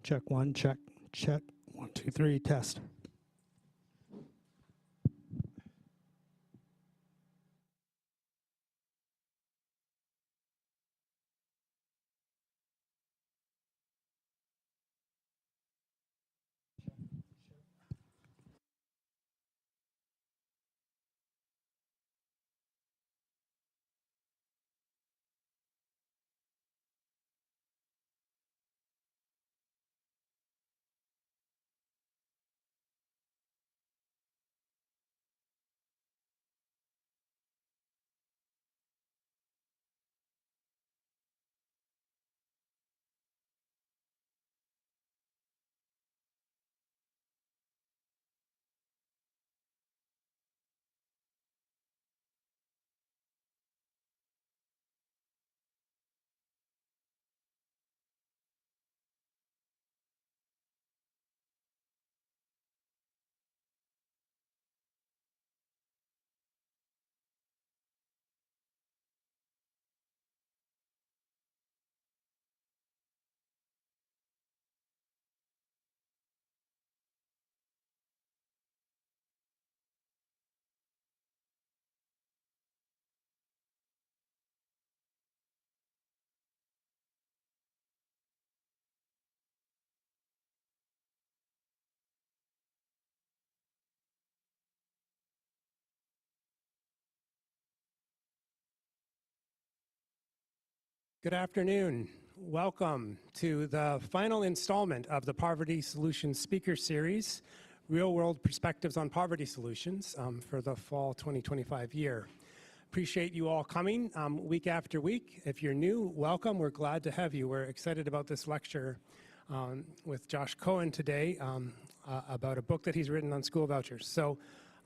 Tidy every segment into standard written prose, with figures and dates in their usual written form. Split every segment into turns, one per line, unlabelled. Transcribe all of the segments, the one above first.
Check one, check, check. 1, 2, 3, test.
Good afternoon. Welcome to the final installment of the Poverty Solutions Speaker Series, Real World Perspectives on Poverty Solutions for the fall 2025 year. Appreciate you all coming week after week. If you're new, welcome. We're glad to have you. We're excited about this lecture with Josh Cowen today about a book that he's written on school vouchers. So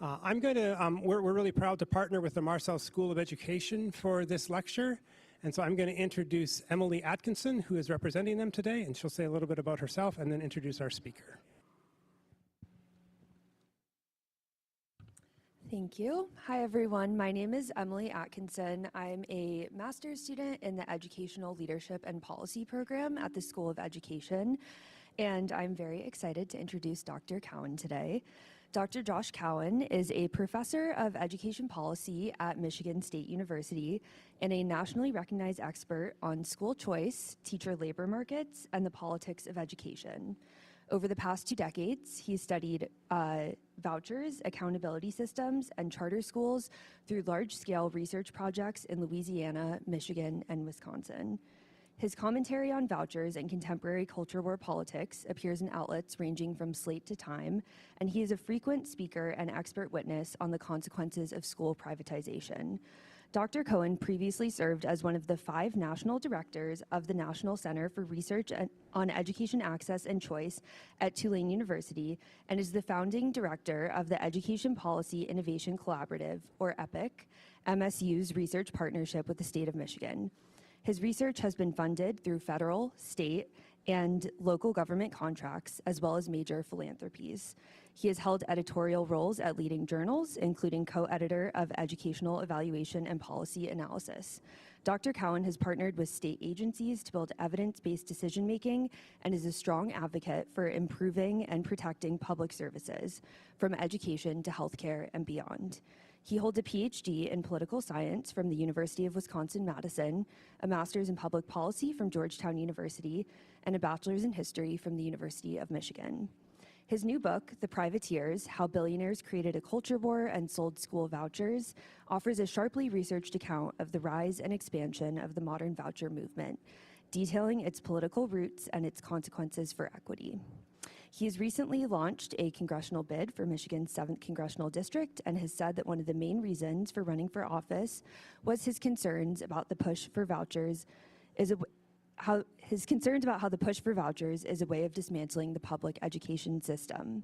we're really proud to partner with the Marcel School of Education for this lecture. And so I'm going to introduce Emily Atkinson, who is representing them today, and she'll say a little bit about herself and then introduce our speaker.
Thank you. Hi, everyone. My name is Emily Atkinson. I'm a master's student in the Educational Leadership and Policy program at the School of Education, and I'm very excited to introduce Dr. Cowen today. Dr. Josh Cowen is a professor of education policy at Michigan State University and a nationally recognized expert on school choice, teacher labor markets, and the politics of education. Over the past 2 decades, he's studied vouchers, accountability systems, and charter schools through large-scale research projects in Louisiana, Michigan, and Wisconsin. His commentary on vouchers and contemporary culture war politics appears in outlets ranging from Slate to Time, and he is a frequent speaker and expert witness on the consequences of school privatization. Dr. Cowen previously served as one of the 5 national directors of the National Center for Research on Education Access and Choice at Tulane University and is the founding director of the Education Policy Innovation Collaborative, or EPIC, MSU's research partnership with the state of Michigan. His research has been funded through federal, state, and local government contracts, as well as major philanthropies. He has held editorial roles at leading journals, including co-editor of Educational Evaluation and Policy Analysis. Dr. Cowen has partnered with state agencies to build evidence-based decision-making and is a strong advocate for improving and protecting public services, from education to healthcare and beyond. He holds a PhD in political science from the University of Wisconsin-Madison, a master's in public policy from Georgetown University, and a bachelor's in history from the University of Michigan. His new book, The Privateers: How Billionaires Created a Culture War and Sold School Vouchers, offers a sharply researched account of the rise and expansion of the modern voucher movement, detailing its political roots and its consequences for equity. He has recently launched a congressional bid for Michigan's 7th Congressional District and has said that one of the main reasons for running for office was his concerns about the push for vouchers how the push for vouchers is a way of dismantling the public education system.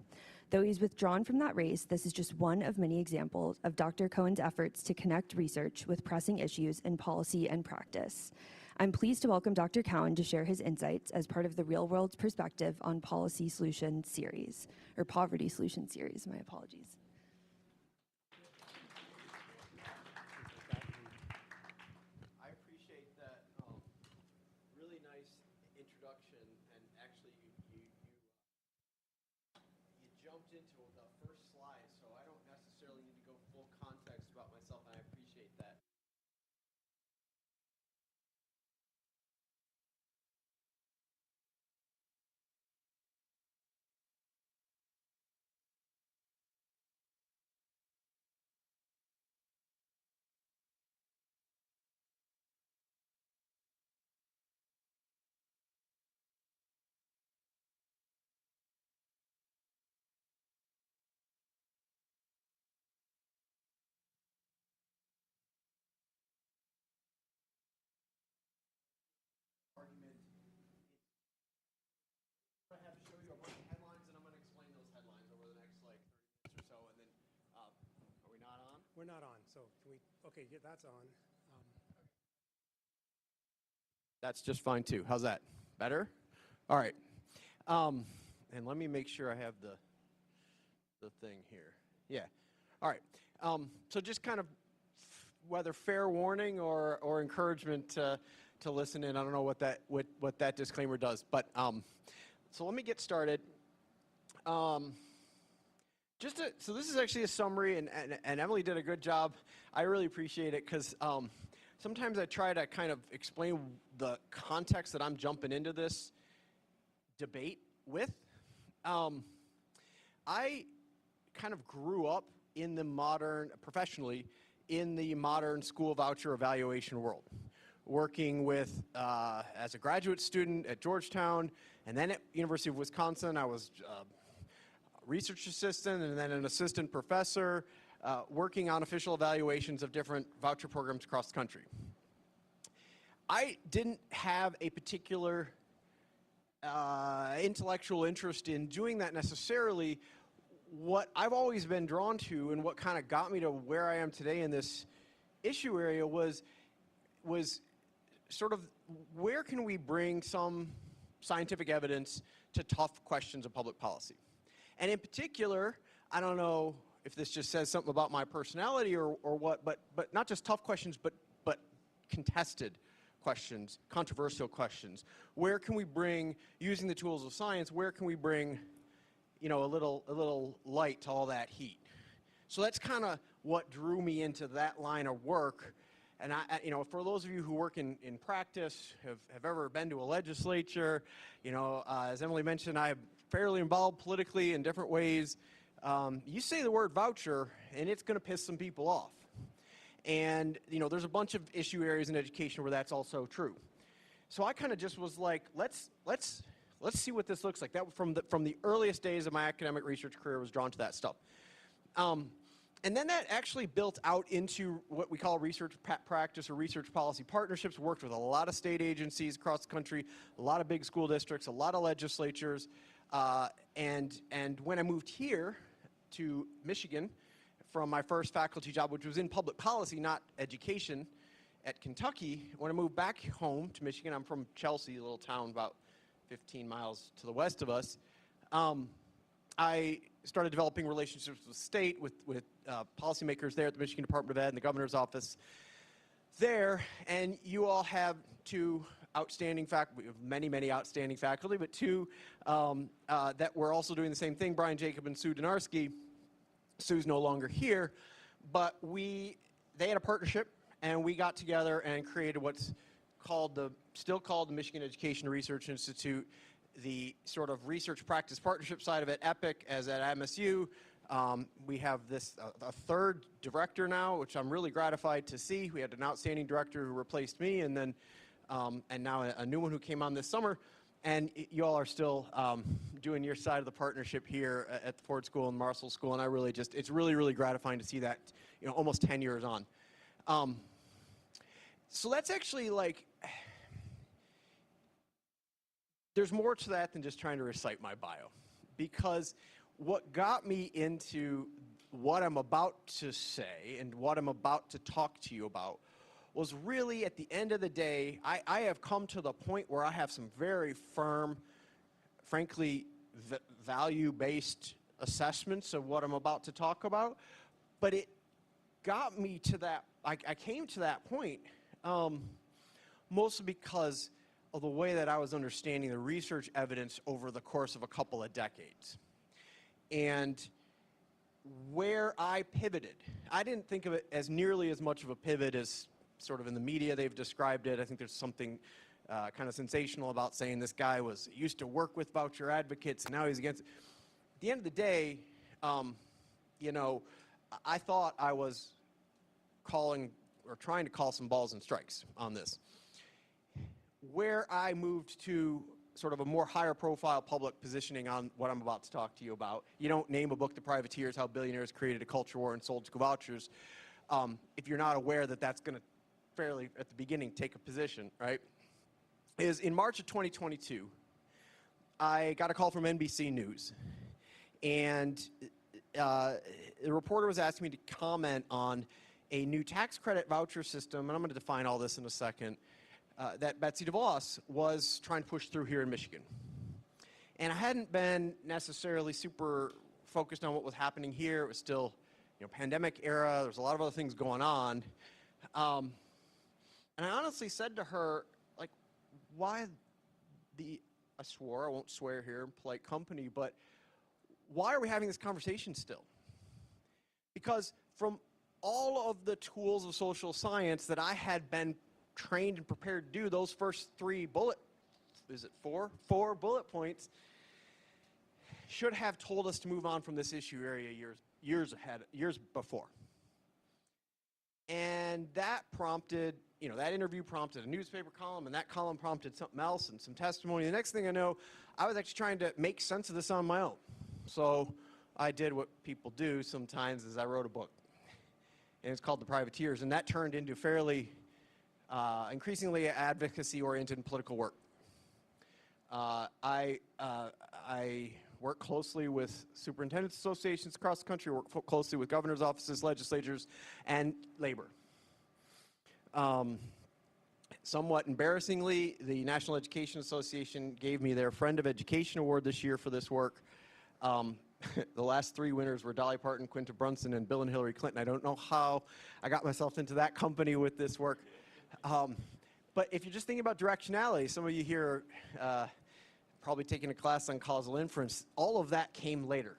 Though he's withdrawn from that race, this is just one of many examples of Dr. Cowen's efforts to connect research with pressing issues in policy and practice. I'm pleased to welcome Dr. Cowen to share his insights as part of the Real World Perspective on Policy Solutions series, or Poverty Solutions series, my apologies.
I appreciate that really nice introduction, and actually you into the first slide, so I don't necessarily need to go full context about myself, and I appreciate that. Argument. I have to show you a bunch of headlines, and I'm going to explain those headlines over the next like 30 minutes or so, and then are we not on?
We're not on, so can we, okay, yeah, that's on.
That's just fine too. How's that? Better? All right. And let me make sure I have the thing here. Yeah. All right. So just kind of whether fair warning or encouragement to listen in. I don't know what that disclaimer does, but so let me get started. So this is actually a summary, and Emily did a good job. I really appreciate it because sometimes I try to kind of explain the context that I'm jumping into this debate with. I kind of grew up in the professionally, in the modern school voucher evaluation world, working with, as a graduate student at Georgetown, and then at University of Wisconsin, I was research assistant and then an assistant professor working on official evaluations of different voucher programs across the country. I didn't have a particular intellectual interest in doing that necessarily. What I've always been drawn to and what kind of got me to where I am today in this issue area was sort of where can we bring some scientific evidence to tough questions of public policy. And in particular, I don't know if this just says something about my personality or what, but not just tough questions, but contested questions, controversial questions. Where can we bring, using the tools of science, where can we bring, a little light to all that heat? So that's kind of what drew me into that line of work. And for those of you who work in practice, have ever been to a legislature, as Emily mentioned, I'm fairly involved politically in different ways. You say the word voucher, and it's going to piss some people off. And there's a bunch of issue areas in education where that's also true. So I kind of just was like, let's see what this looks like. That from the earliest days of my academic research career was drawn to that stuff. And then that actually built out into what we call research practice or research policy partnerships. Worked with a lot of state agencies across the country, a lot of big school districts, a lot of legislatures. And when I moved here to Michigan from my first faculty job, which was in public policy, not education, at Kentucky, when I moved back home to Michigan, I'm from Chelsea, a little town about 15 miles to the west of us. I started developing relationships with the state, with policymakers there at the Michigan Department of Ed and the governor's office there. And you all have two outstanding faculty, we have many outstanding faculty, but two that were also doing the same thing, Brian Jacob and Sue Donarski. Sue's no longer here, but they had a partnership, and we got together and created what's still called the Michigan Education Research Institute, the sort of research practice partnership side of it, EPIC, as at MSU. We have a third director now, which I'm really gratified to see. We had an outstanding director who replaced me, and then and now a new one who came on this summer. And you all are still doing your side of the partnership here at the Ford School and Marshall School, and it's really gratifying to see that, almost 10 years on. So that's actually there's more to that than just trying to recite my bio, because what got me into what I'm about to say and what I'm about to talk to you about was really, at the end of the day, I have come to the point where I have some very firm, frankly, value-based assessments of what I'm about to talk about. But it got me to that, I came to that point mostly because of the way that I was understanding the research evidence over the course of a couple of decades. And where I pivoted, I didn't think of it as nearly as much of a pivot as sort of in the media they've described it. I think there's something kind of sensational about saying this guy used to work with voucher advocates and now he's against it. At the end of the day, you know, I thought I was calling or trying to call some balls and strikes on this. Where I moved to sort of a more higher profile public positioning on what I'm about to talk to you about. You don't name a book The Privateers, How Billionaires Created a Culture War and Sold School Vouchers if you're not aware that that's going to fairly, at the beginning, take a position, right? Is in March of 2022, I got a call from NBC News. And the reporter was asking me to comment on a new tax credit voucher system, and I'm going to define all this in a second, that Betsy DeVos was trying to push through here in Michigan. And I hadn't been necessarily super focused on what was happening here. It was still, you know, pandemic era. There was a lot of other things going on. And I honestly said to her, like, why I swore, I won't swear here in polite company, but why are we having this conversation still? Because from all of the tools of social science that I had been trained and prepared to do, those first four bullet points should have told us to move on from this issue area years before. And that prompted, you know, that interview prompted a newspaper column, and that column prompted something else and some testimony. The next thing I know, I was actually trying to make sense of this on my own. So I did what people do sometimes, is I wrote a book. And it's called The Privateers, and that turned into fairly increasingly advocacy-oriented political work. I work closely with superintendents associations across the country, work closely with governor's offices, legislatures, and labor. Somewhat embarrassingly, the National Education Association gave me their Friend of Education Award this year for this work. The last three winners were Dolly Parton, Quinta Brunson, and Bill and Hillary Clinton. I don't know how I got myself into that company with this work. But if you're just thinking about directionality, some of you here probably taking a class on causal inference, all of that came later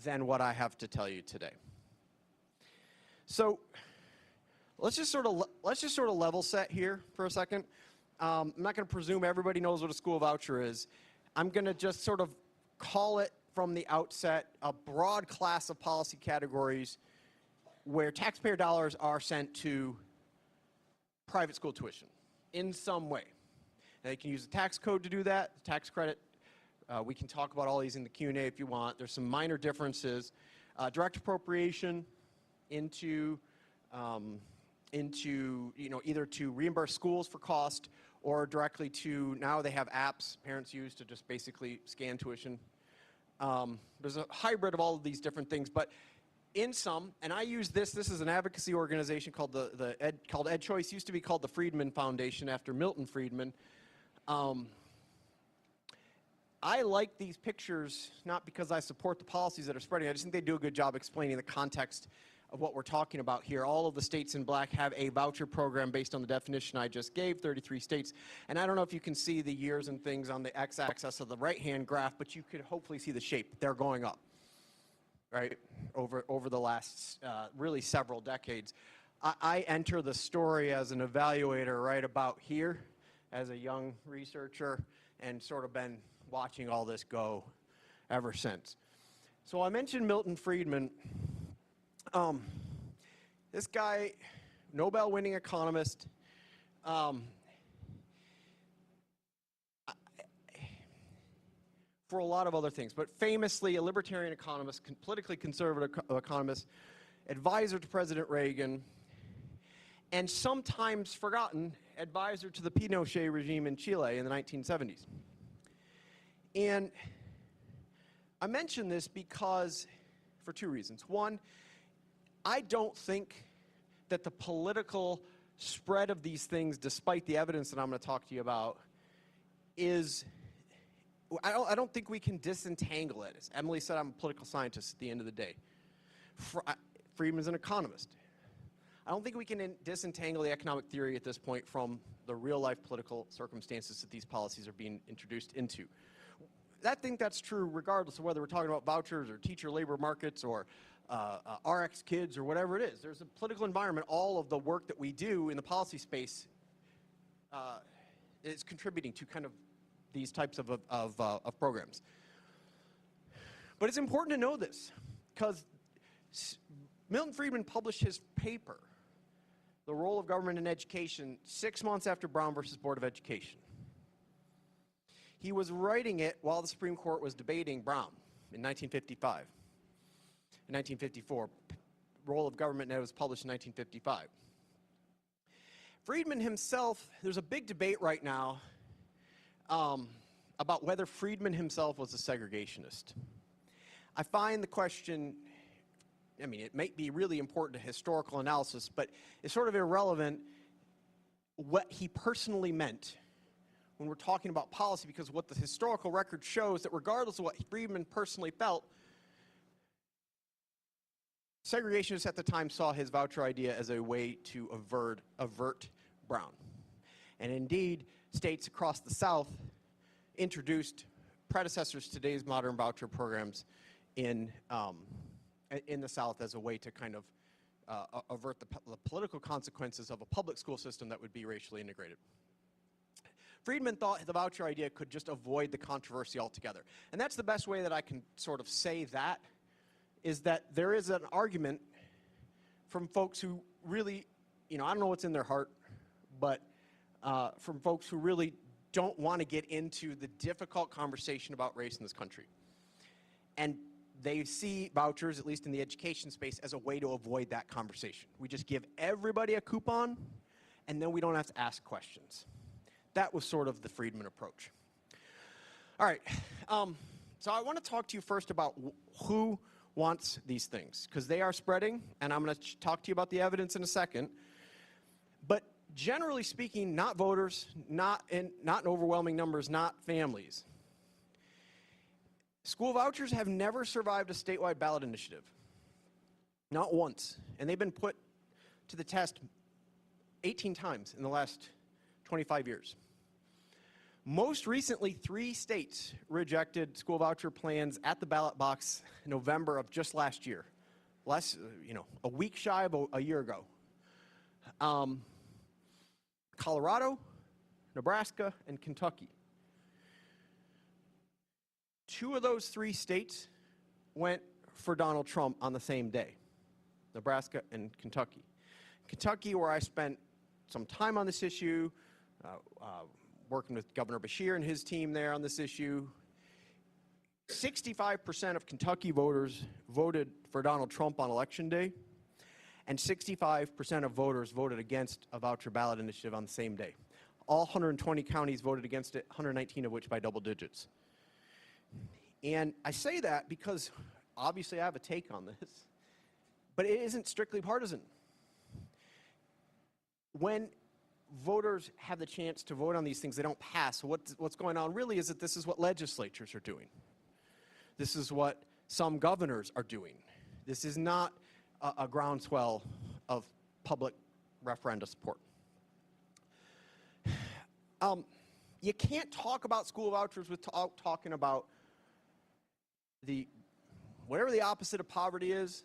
than what I have to tell you today. So let's just sort of level set here for a second. I'm not going to presume everybody knows what a school voucher is. I'm going to just sort of call it from the outset a broad class of policy categories where taxpayer dollars are sent to private school tuition in some way. Now, you can use the tax code to do that, the tax credit. We can talk about all these in the Q&A if you want. There's some minor differences. Direct appropriation into you know, either to reimburse schools for cost or directly to, now they have apps parents use to just basically scan tuition. There's a hybrid of all of these different things, but in some, and I use this is an advocacy organization called called EdChoice, used to be called the Friedman Foundation after Milton Friedman. I like these pictures not because I support the policies that are spreading. I just think they do a good job explaining the context of what we're talking about here. All of the states in black have a voucher program based on the definition I just gave, 33 states. And I don't know if you can see the years and things on the x-axis of the right-hand graph, but you could hopefully see the shape. They're going up, right, over the last really several decades. I enter the story as an evaluator right about here as a young researcher and sort of been watching all this go ever since. So I mentioned Milton Friedman. This guy, Nobel-winning economist, for a lot of other things, but famously a libertarian economist, politically conservative economist, advisor to President Reagan, and sometimes forgotten, advisor to the Pinochet regime in Chile in the 1970s. And I mention this because, for two reasons. One, I don't think that the political spread of these things, despite the evidence that I'm going to talk to you about, is, I don't think we can disentangle it. As Emily said, I'm a political scientist at the end of the day. Friedman's an economist. I don't think we can disentangle the economic theory at this point from the real-life political circumstances that these policies are being introduced into. I think that's true regardless of whether we're talking about vouchers or teacher labor markets or RX kids or whatever it is. There's a political environment. All of the work that we do in the policy space is contributing to kind of these types of programs. But it's important to know this because Milton Friedman published his paper, The Role of Government in Education, 6 months after Brown versus Board of Education. He was writing it while the Supreme Court was debating Brown in 1955. In 1954, Role of Government, and it was published in 1955. Friedman himself, there's a big debate right now about whether Friedman himself was a segregationist. I find the question, I mean, it might be really important to historical analysis, but it's sort of irrelevant what he personally meant when we're talking about policy, because what the historical record shows that regardless of what Friedman personally felt, segregationists at the time saw his voucher idea as a way to avert Brown. And indeed, states across the South introduced predecessors to today's modern voucher programs in the South as a way to kind of avert the political consequences of a public school system that would be racially integrated. Friedman thought the voucher idea could just avoid the controversy altogether. And that's the best way that I can sort of say that, is that there is an argument from folks who really, I don't know what's in their heart, but from folks who really don't want to get into the difficult conversation about race in this country. And they see vouchers, at least in the education space, as a way to avoid that conversation. We just give everybody a coupon, and then we don't have to ask questions. That was sort of the Friedman approach. All right, so I want to talk to you first about who wants these things, because they are spreading, and I'm going to talk to you about the evidence in a second. But generally speaking, not voters, not in overwhelming numbers, not families. School vouchers have never survived a statewide ballot initiative. Not once. And they've been put to the test 18 times in the last 25 years. Most recently, 3 states rejected school voucher plans at the ballot box in November of just last year. A week shy of a year ago. Colorado, Nebraska, and Kentucky. 2 of those 3 states went for Donald Trump on the same day, Nebraska and Kentucky. Kentucky, where I spent some time on this issue, working with Governor Beshear and his team there on this issue, 65% of Kentucky voters voted for Donald Trump on Election Day, and 65% of voters voted against a voucher ballot initiative on the same day. All 120 counties voted against it, 119 of which by double digits. And I say that because obviously I have a take on this, but it isn't strictly partisan. When voters have the chance to vote on these things, they don't pass. What's going on really is that this is what legislatures are doing. This is what some governors are doing. This is not a groundswell of public referenda support. You can't talk about school vouchers without talking about whatever the opposite of poverty is,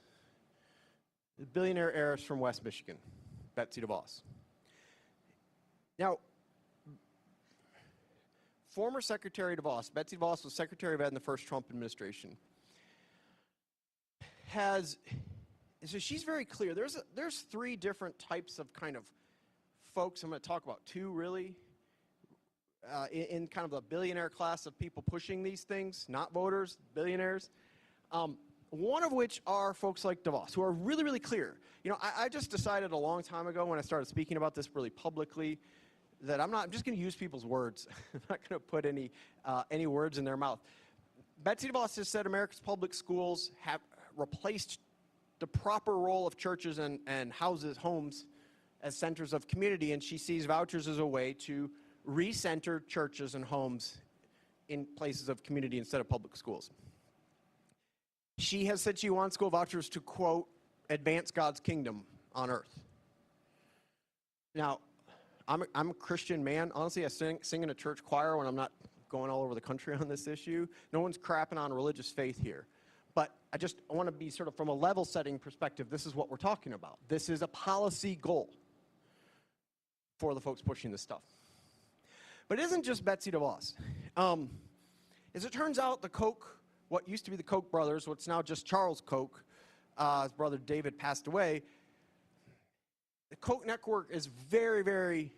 the billionaire heiress from West Michigan, Betsy DeVos. Now, former Secretary DeVos, Betsy DeVos was Secretary of Ed in the first Trump administration, so she's very clear. There's 3 different types of kind of folks. I'm going to talk about 2 really in kind of the billionaire class of people pushing these things, not voters, billionaires. One of which are folks like DeVos, who are really, really clear. I just decided a long time ago when I started speaking about this really publicly that I'm just going to use people's words. I'm not going to put any words in their mouth. Betsy DeVos has said America's public schools have replaced the proper role of churches and homes as centers of community, and she sees vouchers as a way to recenter churches and homes in places of community instead of public schools. She has said she wants school vouchers to, quote, advance God's kingdom on earth. Now, I'm a Christian man. Honestly, I sing in a church choir when I'm not going all over the country on this issue. No one's crapping on religious faith here. But I want to be sort of from a level setting perspective, this is what we're talking about. This is a policy goal for the folks pushing this stuff. But it isn't just Betsy DeVos. As it turns out, the Koch, what used to be the Koch brothers, what's now just Charles Koch, his brother David passed away. The Koch network is very, very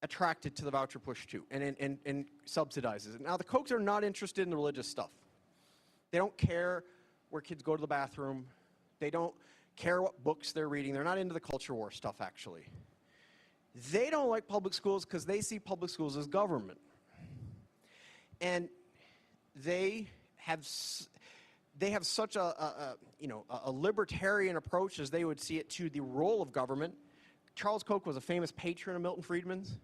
attracted to the voucher push too, and subsidizes it. Now, the Kochs are not interested in the religious stuff. They don't care where kids go to the bathroom. They don't care what books they're reading. They're not into the culture war stuff, actually. They don't like public schools because they see public schools as government. And they have such a libertarian approach, as they would see it, to the role of government. Charles Koch was a famous patron of Milton Friedman's.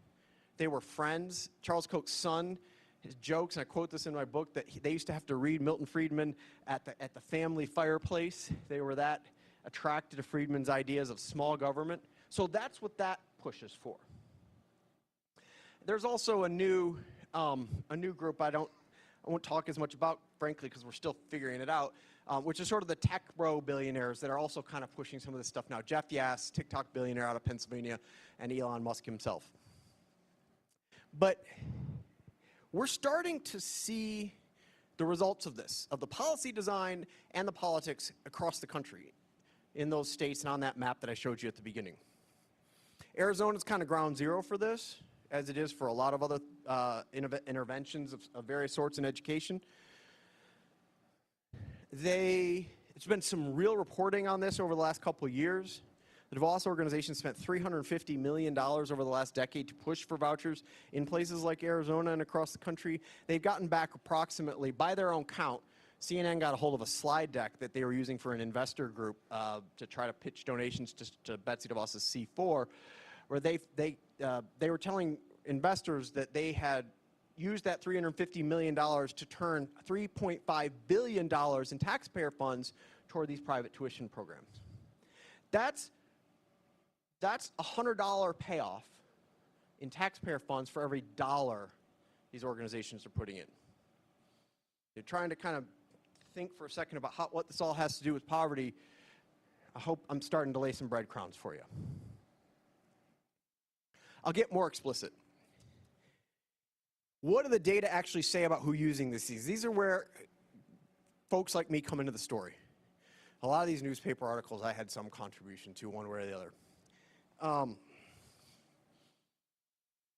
They were friends. Charles Koch's son, his jokes, and I quote this in my book, that they used to have to read Milton Friedman at the family fireplace. They were that attracted to Friedman's ideas of small government. So that's what that pushes for. There's also a new group I won't talk as much about, frankly, because we're still figuring it out, which is sort of the tech bro billionaires that are also kind of pushing some of this stuff now. Jeff Yass, TikTok billionaire out of Pennsylvania, and Elon Musk himself. But we're starting to see the results of this, of the policy design and the politics across the country in those states and on that map that I showed you at the beginning. Arizona is kind of ground zero for this, as it is for a lot of other interventions of various sorts in education. It's been some real reporting on this over the last couple of years. The DeVos organization spent $350 million over the last decade to push for vouchers in places like Arizona and across the country. They've gotten back approximately, by their own count, CNN got a hold of a slide deck that they were using for an investor group to try to pitch donations to Betsy DeVos's C4, where they were telling investors that they had used that $350 million to turn $3.5 billion in taxpayer funds toward these private tuition programs. That's a $100 payoff in taxpayer funds for every dollar these organizations are putting in. You're trying to kind of think for a second about what this all has to do with poverty. I hope I'm starting to lay some breadcrumbs for you. I'll get more explicit. What do the data actually say about who's using this? These are where folks like me come into the story. A lot of these newspaper articles I had some contribution to, one way or the other.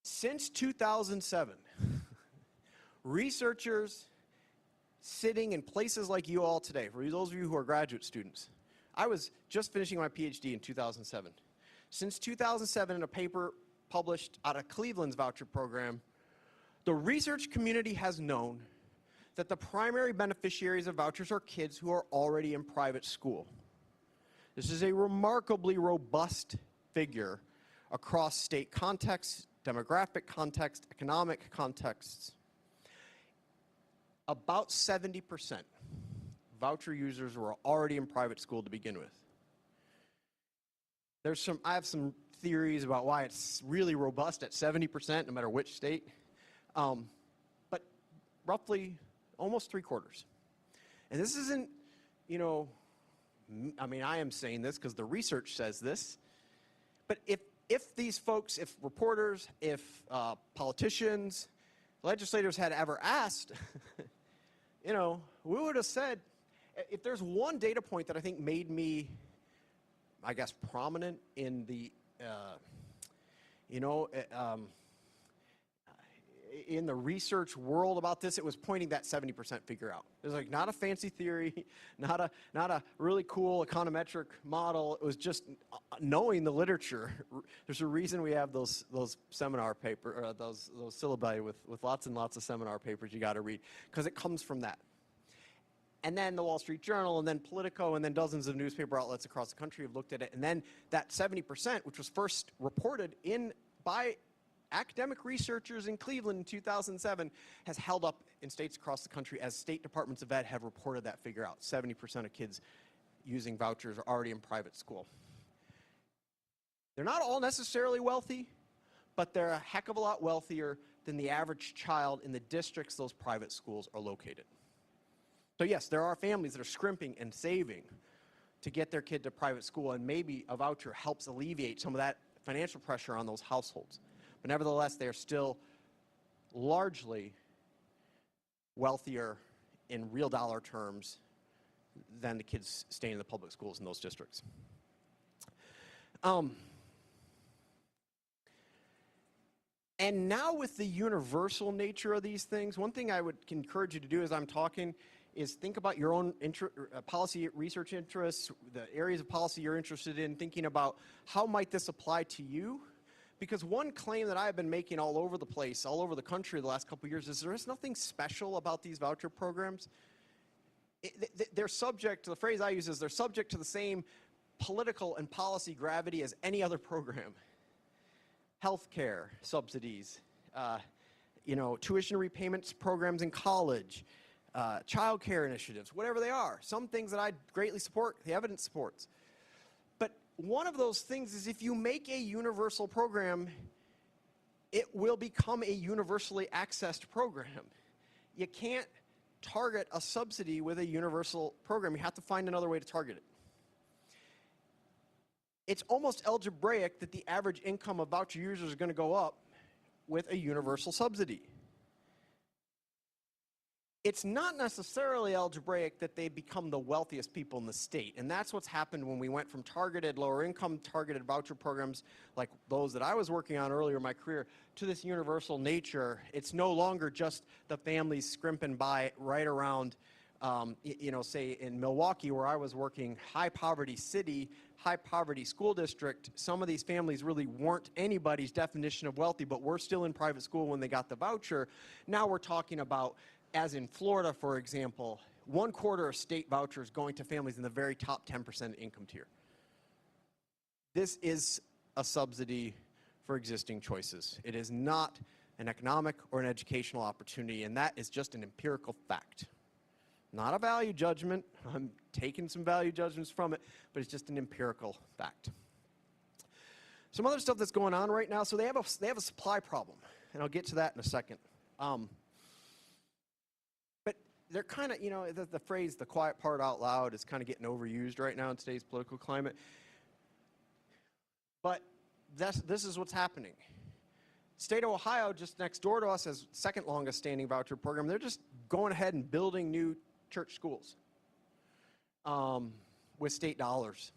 Since 2007, researchers sitting in places like you all today, for those of you who are graduate students, I was just finishing my PhD in 2007. Since 2007, in a paper published out of Cleveland's voucher program, the research community has known that the primary beneficiaries of vouchers are kids who are already in private school. This is a remarkably robust figure across state contexts, demographic context, economic contexts. About 70% voucher users were already in private school to begin with. I have some theories about why it's really robust at 70%, no matter which state. But roughly almost 3/4. And this isn't, I am saying this because the research says this, but if these folks, if reporters, if politicians, legislators had ever asked, we would have said, if there's one data point that I think made me, I guess, prominent in the, in the research world about this, it was pointing that 70% figure out. It was like not a fancy theory, not a really cool econometric model. It was just knowing the literature. There's a reason we have those seminar paper, or those syllabi with lots and lots of seminar papers you got to read, because it comes from that. And then the Wall Street Journal, and then Politico, and then dozens of newspaper outlets across the country have looked at it. And then that 70%, which was first reported by academic researchers in Cleveland in 2007, has held up in states across the country as state departments of ed have reported that figure out. 70% of kids using vouchers are already in private school. They're not all necessarily wealthy, but they're a heck of a lot wealthier than the average child in the districts those private schools are located. So yes, there are families that are scrimping and saving to get their kid to private school, and maybe a voucher helps alleviate some of that financial pressure on those households. But nevertheless, they are still largely wealthier in real dollar terms than the kids staying in the public schools in those districts. And now with the universal nature of these things, one thing I would encourage you to do as I'm talking is think about your own policy research interests, the areas of policy you're interested in, thinking about how might this apply to you. Because one claim that I've been making all over the place, all over the country the last couple of years is there is nothing special about these voucher programs. They're subject, the phrase I use is they're subject to the same political and policy gravity as any other program. Healthcare subsidies, tuition repayments programs in college, child care initiatives, whatever they are. Some things that I greatly support, the evidence supports. But one of those things is if you make a universal program, it will become a universally accessed program. You can't target a subsidy with a universal program. You have to find another way to target it. It's almost algebraic that the average income of voucher users is going to go up with a universal subsidy. It's not necessarily algebraic that they become the wealthiest people in the state, and that's what's happened when we went from targeted lower income targeted voucher programs like those that I was working on earlier in my career to this universal nature. It's no longer just the families scrimping by right around say in Milwaukee where I was working, high poverty city, high poverty school district. Some of these families really weren't anybody's definition of wealthy, but were still in private school when they got the voucher. Now we're talking about, as in Florida, for example, 1/4 of state vouchers going to families in the very top 10% income tier. This is a subsidy for existing choices. It is not an economic or an educational opportunity, and that is just an empirical fact. Not a value judgment. I'm taking some value judgments from it, but it's just an empirical fact. Some other stuff that's going on right now. So they have a supply problem, and I'll get to that in a second. But they're kind of, the phrase "the quiet part out loud" is kind of getting overused right now in today's political climate. But this is what's happening. State of Ohio, just next door to us, has second longest standing voucher program. They're just going ahead and building new church schools with state dollars.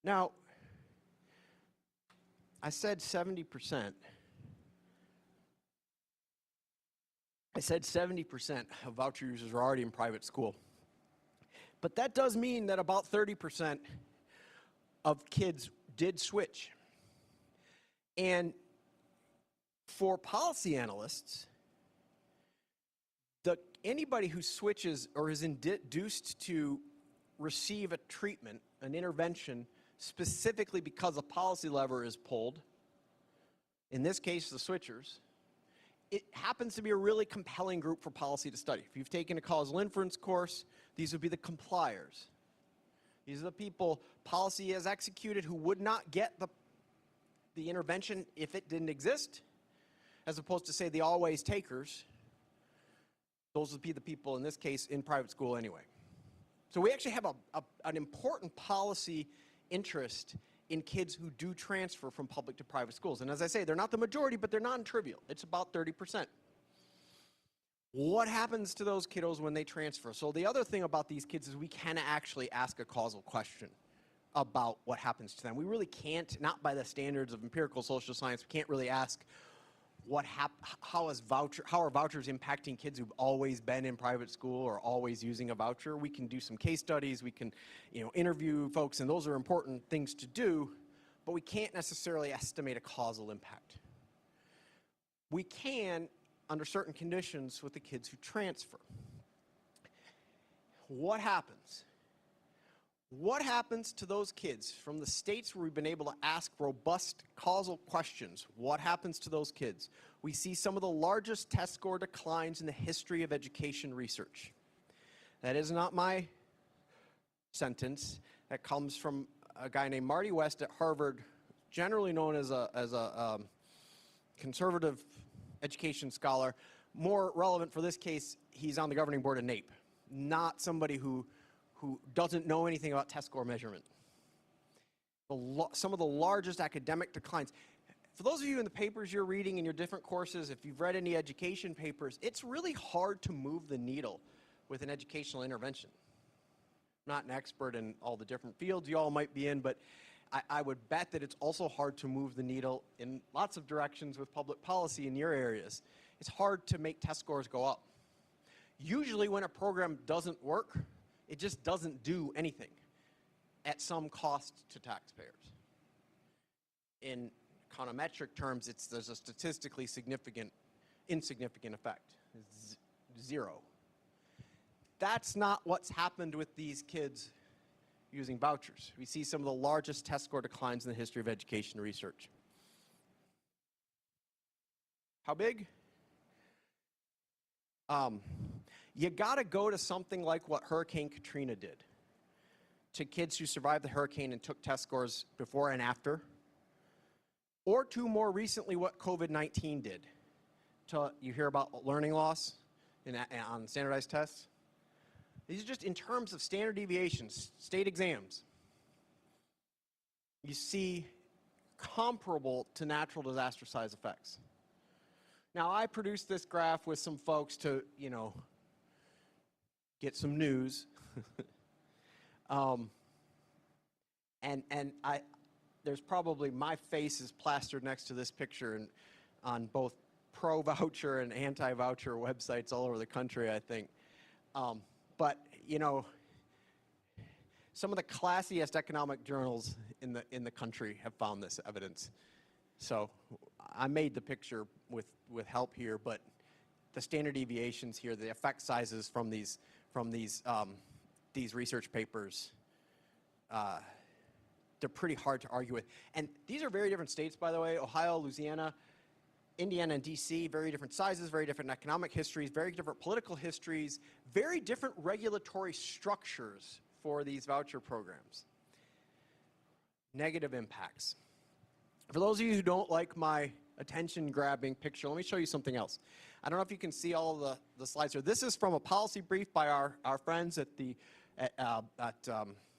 Now, I said 70%. I said 70% of voucher users are already in private school. But that does mean that about 30% of kids did switch. And for policy analysts, anybody who switches or is induced to receive a treatment, an intervention, specifically because a policy lever is pulled, in this case the switchers, it happens to be a really compelling group for policy to study. If you've taken a causal inference course, these would be the compliers. These are the people policy has executed who would not get the intervention if it didn't exist, as opposed to, say, the always takers. Those would be the people, in this case, in private school anyway. So we actually have an important policy interest in kids who do transfer from public to private schools. And as I say, they're not the majority, but they're non-trivial. It's about 30%. What happens to those kiddos when they transfer? So the other thing about these kids is we can actually ask a causal question about what happens to them. We really can't, not by the standards of empirical social science, we can't really ask how are vouchers impacting kids who've always been in private school or always using a voucher. We can do some case studies, we can interview folks, and those are important things to do, but we can't necessarily estimate a causal impact. We can, under certain conditions, with the kids who transfer. What happens? What happens to those kids from the states where we've been able to ask robust causal questions? What happens to those kids? We see some of the largest test score declines in the history of education research. That is not my sentence. That comes from a guy named Marty West at Harvard, generally known as a conservative education scholar. More relevant for this case, he's on the governing board of NAEP, not somebody who doesn't know anything about test score measurement. Some of the largest academic declines. For those of you in the papers you're reading in your different courses, if you've read any education papers, it's really hard to move the needle with an educational intervention. I'm not an expert in all the different fields you all might be in, but I would bet that it's also hard to move the needle in lots of directions with public policy in your areas. It's hard to make test scores go up. Usually when a program doesn't work, it just doesn't do anything at some cost to taxpayers. In econometric terms, there's a statistically insignificant effect. It's zero. That's not what's happened with these kids using vouchers. We see some of the largest test score declines in the history of education research. How big? You gotta go to something like what Hurricane Katrina did to kids who survived the hurricane and took test scores before and after, or to more recently what COVID-19 did. You hear about learning loss on standardized tests? These are just in terms of standard deviations, state exams. You see comparable to natural disaster size effects. Now, I produced this graph with some folks to, get some news. There's probably my face is plastered next to this picture on both pro-voucher and anti-voucher websites all over the country, I think. But, some of the classiest economic journals in the country have found this evidence. So I made the picture with help here, but the standard deviations here, the effect sizes from these research papers, they're pretty hard to argue with. And these are very different states, by the way. Ohio, Louisiana, Indiana, and DC, very different sizes, very different economic histories, very different political histories, very different regulatory structures for these voucher programs. Negative impacts. For those of you who don't like my attention-grabbing picture, let me show you something else. I don't know if you can see all of the slides here. This is from a policy brief by our friends at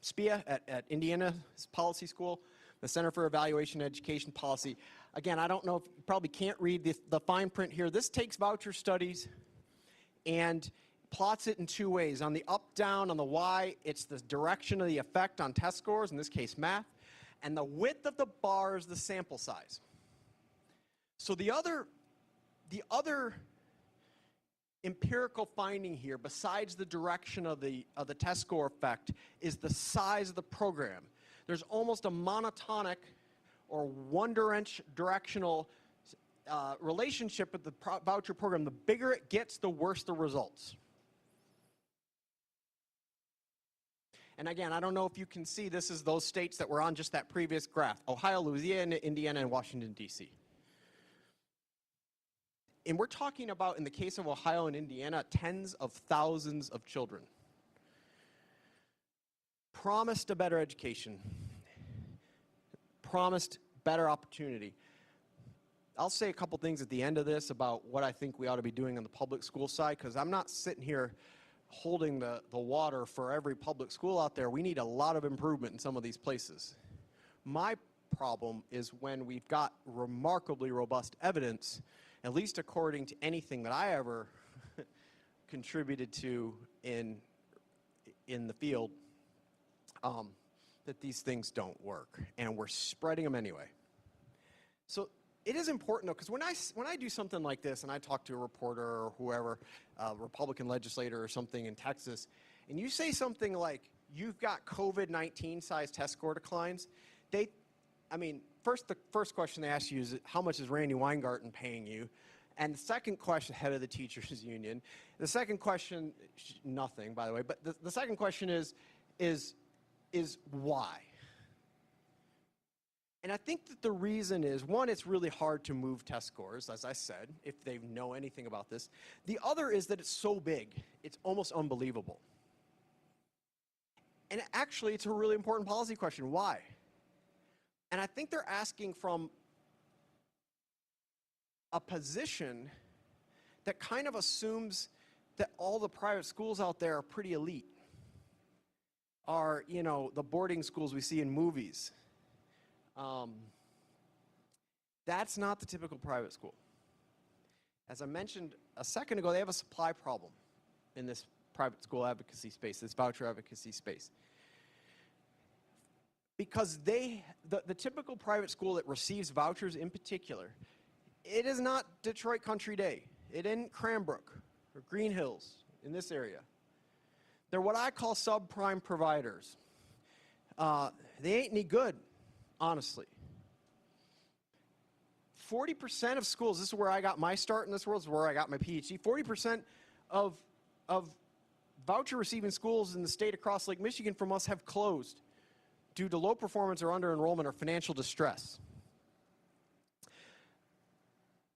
SPIA at Indiana's Policy School, the Center for Evaluation and Education Policy. Again, I don't know if you probably can't read the fine print here. This takes voucher studies and plots it in two ways. On the up-down, on the Y, it's the direction of the effect on test scores, in this case math, and the width of the bar is the sample size. So the other empirical finding here, besides the direction of the test score effect, is the size of the program. There's almost a monotonic or one directional relationship with the voucher program. The bigger it gets, the worse the results. And again, I don't know if you can see, this is those states that were on just that previous graph: Ohio, Louisiana, Indiana, and Washington, D.C. And we're talking about, in the case of Ohio and Indiana, tens of thousands of children promised a better education, promised better opportunity. I'll say a couple things at the end of this about what I think we ought to be doing on the public school side, because I'm not sitting here holding the water for every public school out there. We need a lot of improvement in some of these places. My problem is when we've got remarkably robust evidence, at least according to anything that I ever contributed to in the field, that these things don't work, and we're spreading them anyway. So it is important, though, because when I do something like this and I talk to a reporter or whoever, a Republican legislator or something in Texas, and you say something like, you've got COVID-19 size test score declines, the first question they ask you is, how much is Randy Weingarten paying you? And the second question, head of the teachers union, the second question, nothing, by the way, but the second question is why? And I think that the reason is, one, it's really hard to move test scores, as I said, if they know anything about this. The other is that it's so big, it's almost unbelievable. And actually, it's a really important policy question. Why? And I think they're asking from a position that kind of assumes that all the private schools out there are pretty elite. Are, you know, the boarding schools we see in movies. That's not the typical private school. As I mentioned a second ago, they have a supply problem in this private school advocacy space, this voucher advocacy space. Because the typical private school that receives vouchers in particular, it is not Detroit Country Day. It isn't Cranbrook or Green Hills in this area. They're what I call subprime providers. They ain't any good, honestly. 40% of schools, this is where I got my start in this world, this is where I got my PhD, 40% of voucher receiving schools in the state across Lake Michigan from us have closed due to low performance or under enrollment or financial distress.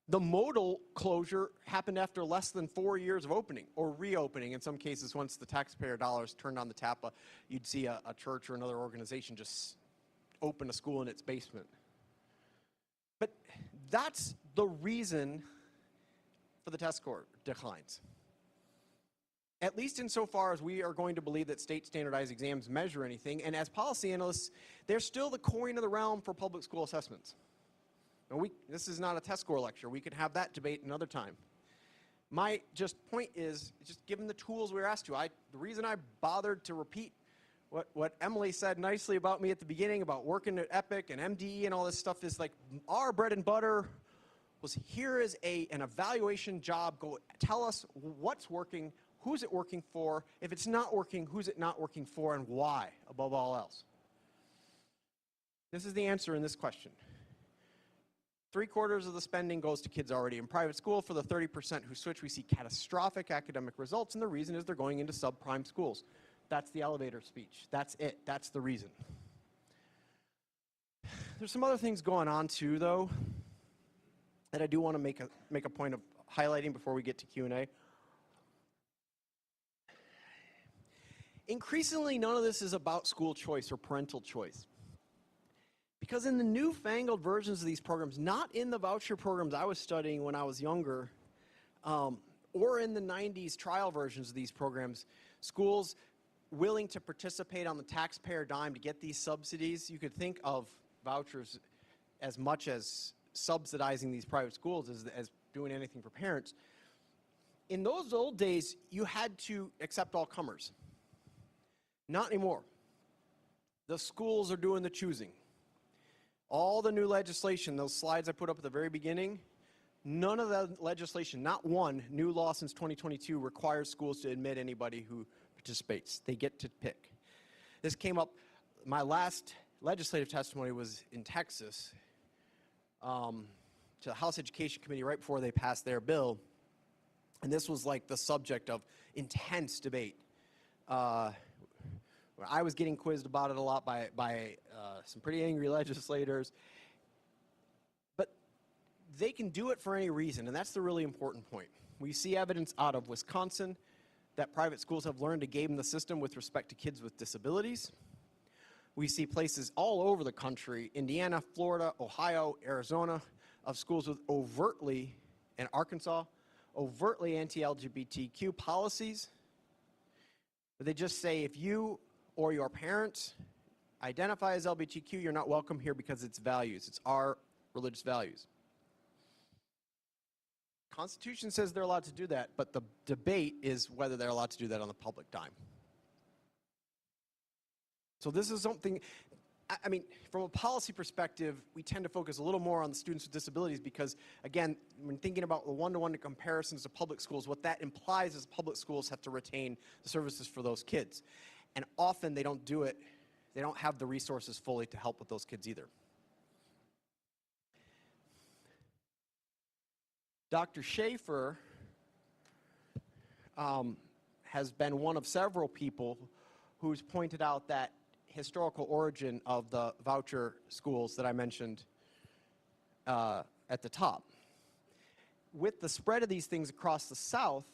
The modal closure happened after less than 4 years of opening, or reopening in some cases. Once the taxpayer dollars turned on the tap, you'd see a church or another organization just open a school in its basement. But that's the reason for the test score declines. At least insofar as we are going to believe that state standardized exams measure anything, and as policy analysts, they're still the coin of the realm for public school assessments. And this is not a test score lecture. We could have that debate another time. My point is, just given the tools we were asked to, the reason I bothered to repeat what Emily said nicely about me at the beginning about working at Epic and MDE and all this stuff is like our bread and butter was here is an evaluation job. Go tell us what's working, who's it working for, if it's not working, who's it not working for, and why, above all else. This is the answer in this question. 3/4 of the spending goes to kids already in private school. For the 30% who switch, we see catastrophic academic results, and the reason is they're going into subprime schools. That's the elevator speech. That's it. That's the reason. There's some other things going on too, though, that I do want to make a point of highlighting before we get to Q&A. Increasingly, none of this is about school choice or parental choice. Because in the newfangled versions of these programs, not in the voucher programs I was studying when I was younger, or in the 90s trial versions of these programs, schools willing to participate on the taxpayer dime to get these subsidies, you could think of vouchers as much as subsidizing these private schools as doing anything for parents. In those old days, you had to accept all comers. Not anymore. The schools are doing the choosing. All the new legislation, those slides I put up at the very beginning, none of the legislation, not one new law since 2022 requires schools to admit anybody who participates. They get to pick. This came up, my last legislative testimony was in Texas to the House Education Committee right before they passed their bill. And this was like the subject of intense debate. I was getting quizzed about it a lot by some pretty angry legislators. But they can do it for any reason, and that's the really important point. We see evidence out of Wisconsin that private schools have learned to game the system with respect to kids with disabilities. We see places all over the country, Indiana, Florida, Ohio, Arizona, of schools with overtly, and Arkansas, overtly anti-LGBTQ policies. But they just say if you or your parents identify as LGBTQ, you're not welcome here because it's values. It's our religious values. Constitution says they're allowed to do that, but the debate is whether they're allowed to do that on the public dime. So this is something, I mean, from a policy perspective, we tend to focus a little more on the students with disabilities because, again, when thinking about the one-to-one comparisons to public schools, what that implies is public schools have to retain the services for those kids. And often they don't do it, they don't have the resources fully to help with those kids either. Dr. Schaefer has been one of several people who's pointed out that historical origin of the voucher schools that I mentioned at the top. With the spread of these things across the South,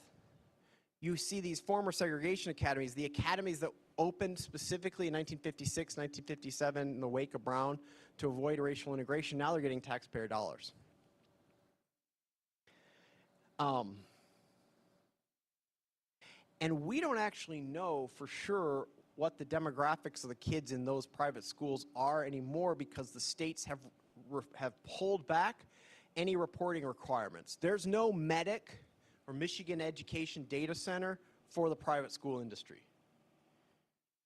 you see these former segregation academies, the academies that opened specifically in 1956, 1957 in the wake of Brown to avoid racial integration. Now they're getting taxpayer dollars. And we don't actually know for sure what the demographics of the kids in those private schools are anymore because the states have pulled back any reporting requirements. There's no MEDIC or Michigan Education Data Center for the private school industry.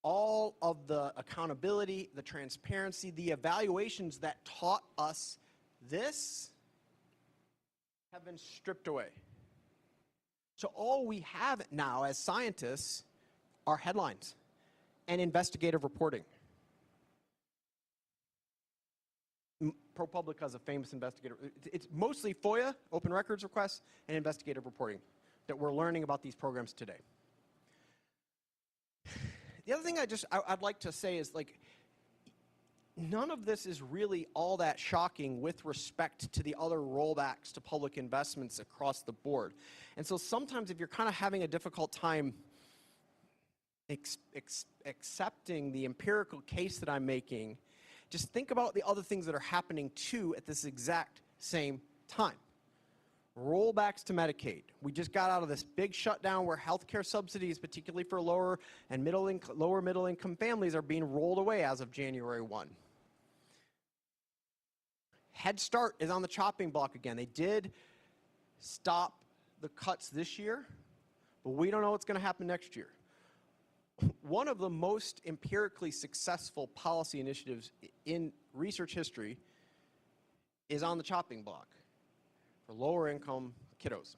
All of the accountability, the transparency, the evaluations that taught us this have been stripped away. So all we have now as scientists are headlines and investigative reporting. ProPublica is a famous investigator. It's mostly FOIA, open records requests, and investigative reporting that we're learning about these programs today. The other thing I'd like to say is, like, none of this is really all that shocking with respect to the other rollbacks to public investments across the board. And so sometimes if you're kind of having a difficult time accepting the empirical case that I'm making, just think about the other things that are happening too at this exact same time. Rollbacks to Medicaid. We just got out of this big shutdown where healthcare subsidies, particularly for lower middle income families, are being rolled away as of January 1. Head Start is on the chopping block again. They did stop the cuts this year, but we don't know what's going to happen next year. One of the most empirically successful policy initiatives in research history is on the chopping block for lower income kiddos.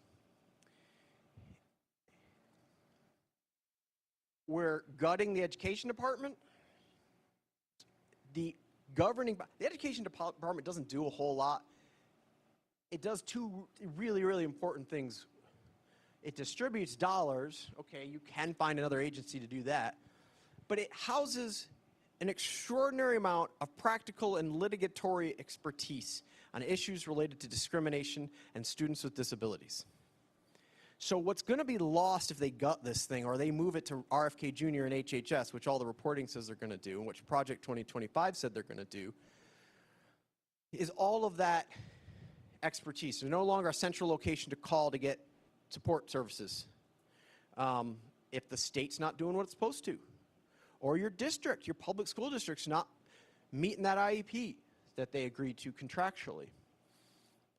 We're gutting the education department. The education department doesn't do a whole lot. It does two really, really important things. It distributes dollars. Okay, you can find another agency to do that. But it houses an extraordinary amount of practical and litigatory expertise on issues related to discrimination and students with disabilities. So what's going to be lost if they gut this thing or they move it to RFK Jr. and HHS, which all the reporting says they're going to do, and which Project 2025 said they're going to do, is all of that expertise. There's no longer a central location to call to get support services if the state's not doing what it's supposed to. Or your district, your public school district's not meeting that IEP that they agreed to contractually.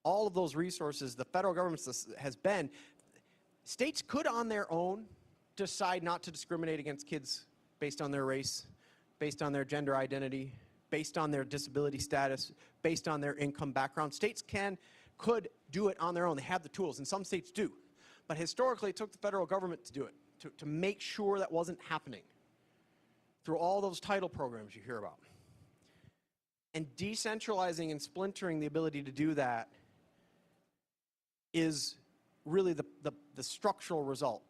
All of those resources, the federal government has been, states could on their own decide not to discriminate against kids based on their race, based on their gender identity, based on their disability status, based on their income background. States could do it on their own. They have the tools, and some states do. But historically, it took the federal government to do it, to make sure that wasn't happening through all those title programs you hear about. And decentralizing and splintering the ability to do that is really the structural result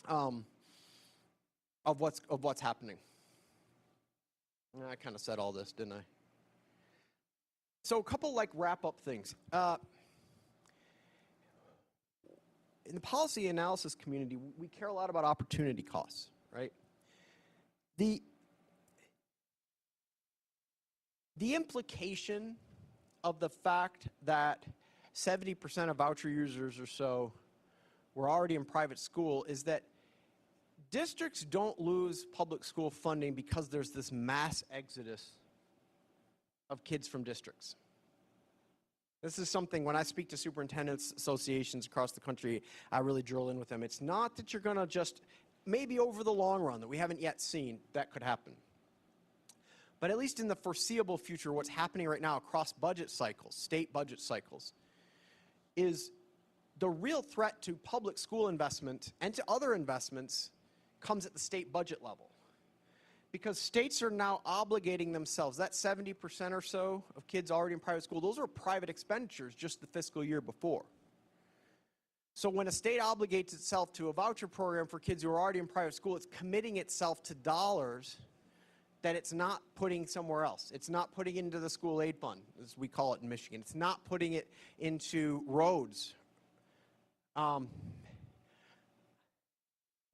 of what's happening. I kind of said all this, didn't I? So a couple wrap-up things. In the policy analysis community, we care a lot about opportunity costs, right? The implication of the fact that 70% of voucher users or so were already in private school is that districts don't lose public school funding because there's this mass exodus of kids from districts. This is something, when I speak to superintendents associations across the country, I really drill in with them. It's not that you're going to just, maybe over the long run that we haven't yet seen, that could happen. But at least in the foreseeable future, what's happening right now across budget cycles, state budget cycles, is the real threat to public school investment and to other investments comes at the state budget level. Because states are now obligating themselves, that 70% or so of kids already in private school, those are private expenditures just the fiscal year before. So when a state obligates itself to a voucher program for kids who are already in private school, it's committing itself to dollars that it's not putting somewhere else. It's not putting into the school aid fund, as we call it in Michigan. It's not putting it into roads. But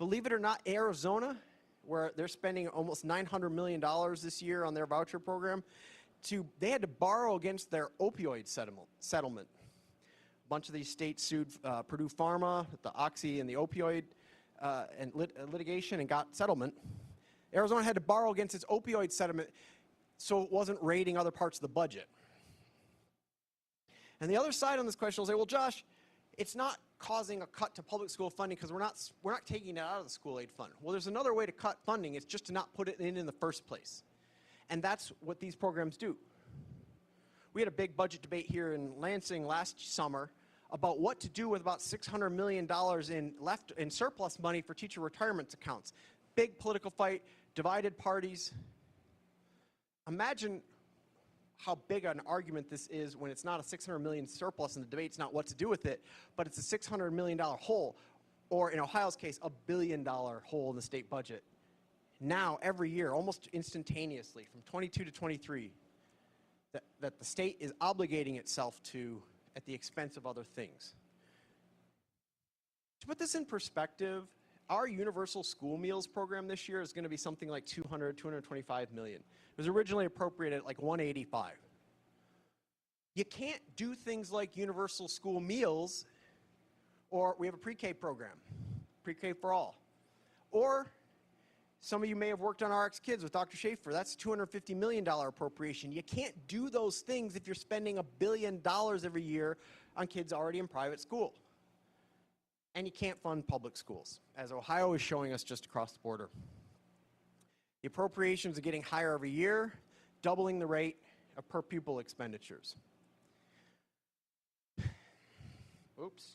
Believe it or not, Arizona, where they're spending almost $900 million this year on their voucher program, they had to borrow against their opioid settlement. A bunch of these states sued Purdue Pharma, the Oxy and the opioid and litigation, and got settlement. Arizona had to borrow against its opioid settlement so it wasn't raiding other parts of the budget. And the other side on this question will say, well, Josh, it's not causing a cut to public school funding because we're not taking it out of the school aid fund. Well, there's another way to cut funding. It's just to not put it in the first place. And that's what these programs do. We had a big budget debate here in Lansing last summer about what to do with about $600 million in surplus money for teacher retirement accounts. Big political fight, divided parties. Imagine how big an argument this is when it's not a $600 million surplus and the debate's not what to do with it, but it's a $600 million hole, or in Ohio's case, $1 billion hole in the state budget. Now, every year, almost instantaneously, from 22 to 23, that the state is obligating itself to at the expense of other things. To put this in perspective, our universal school meals program this year is going to be something like $225 million. It was originally appropriated at like 185. You can't do things like universal school meals, or we have a pre-K program, pre-K for all. Or some of you may have worked on RX Kids with Dr. Schaefer. That's a $250 million appropriation. You can't do those things if you're spending $1 billion every year on kids already in private school. And you can't fund public schools, as Ohio is showing us just across the border. The appropriations are getting higher every year, doubling the rate of per pupil expenditures. Oops,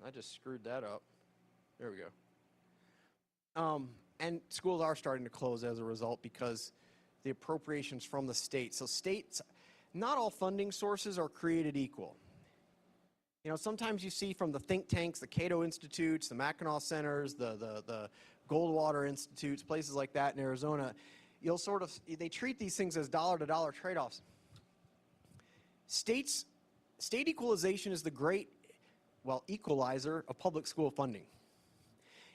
I just screwed that up. There we go. And schools are starting to close as a result because the appropriations from the state. So states, not all funding sources are created equal. You know, sometimes you see from the think tanks, the Cato Institutes, the Mackinac Centers, the Goldwater Institutes, places like that in Arizona, they treat these things as dollar-to-dollar trade-offs. State equalization is the great, equalizer of public school funding.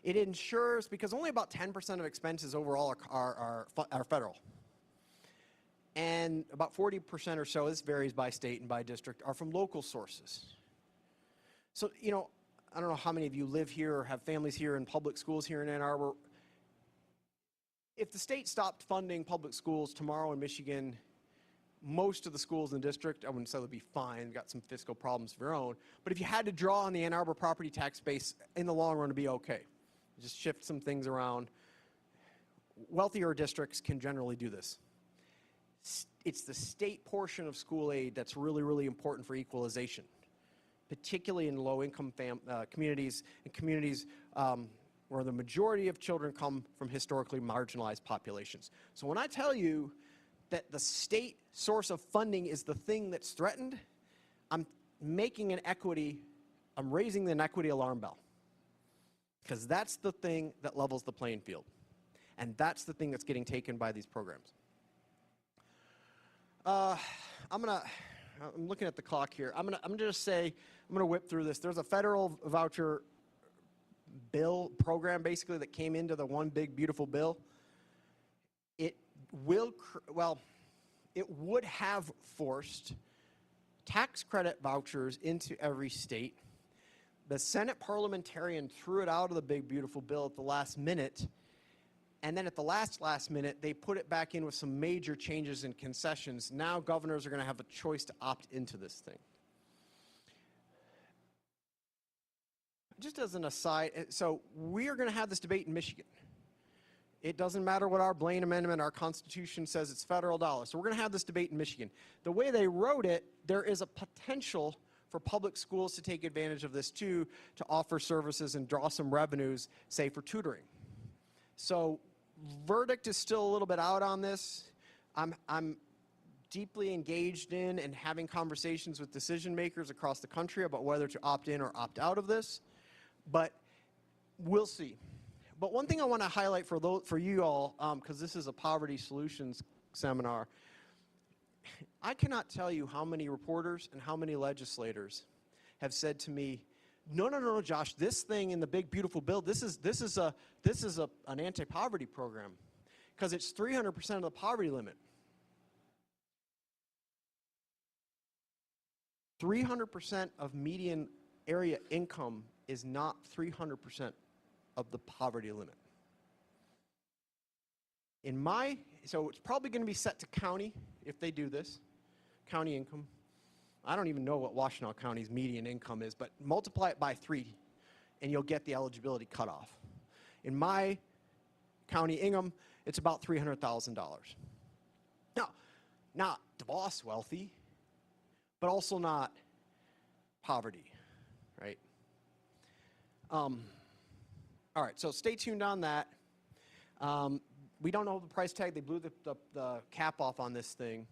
It ensures, because only about 10% of expenses overall are federal. And about 40% or so, this varies by state and by district, are from local sources. So, you know, I don't know how many of you live here or have families here in public schools here in Ann Arbor. If the state stopped funding public schools tomorrow in Michigan, most of the schools in the district, I wouldn't say they'd be fine, got some fiscal problems of their own, but if you had to draw on the Ann Arbor property tax base, in the long run, it'd be okay. Just shift some things around. Wealthier districts can generally do this. It's the state portion of school aid that's really, really important for equalization, particularly in low-income communities and communities where the majority of children come from historically marginalized populations. So when I tell you that the state source of funding is the thing that's threatened, I'm raising an equity alarm bell. Because that's the thing that levels the playing field. And that's the thing that's getting taken by these programs. I'm looking at the clock here. I'm gonna whip through this. There's a federal voucher bill program basically that came into the one big beautiful bill. It would have forced tax credit vouchers into every state. The Senate parliamentarian threw it out of the big beautiful bill at the last minute. And then at the last minute, they put it back in with some major changes and concessions. Now governors are going to have a choice to opt into this thing. Just as an aside, so we are going to have this debate in Michigan. It doesn't matter what our Blaine Amendment, our Constitution says, it's federal dollars. So we're going to have this debate in Michigan. The way they wrote it, there is a potential for public schools to take advantage of this too, to offer services and draw some revenues, say for tutoring. So verdict is still a little bit out on this. I'm deeply engaged in and having conversations with decision makers across the country about whether to opt in or opt out of this, but we'll see. But one thing I want to highlight for you all, because this is a poverty solutions seminar, I cannot tell you how many reporters and how many legislators have said to me, no, Josh, this thing in the big beautiful bill, this is an anti-poverty program because it's 300% of the poverty limit. 300% of median area income is not 300% of the poverty limit. So it's probably going to be set to county if they do this, county income. I don't even know what Washtenaw County's median income is, but multiply it by 3 and you'll get the eligibility cutoff. In my county, Ingham, it's about $300,000. Now, not DeVos wealthy, but also not poverty, right? All right, so stay tuned on that. We don't know the price tag. They blew the cap off on this thing.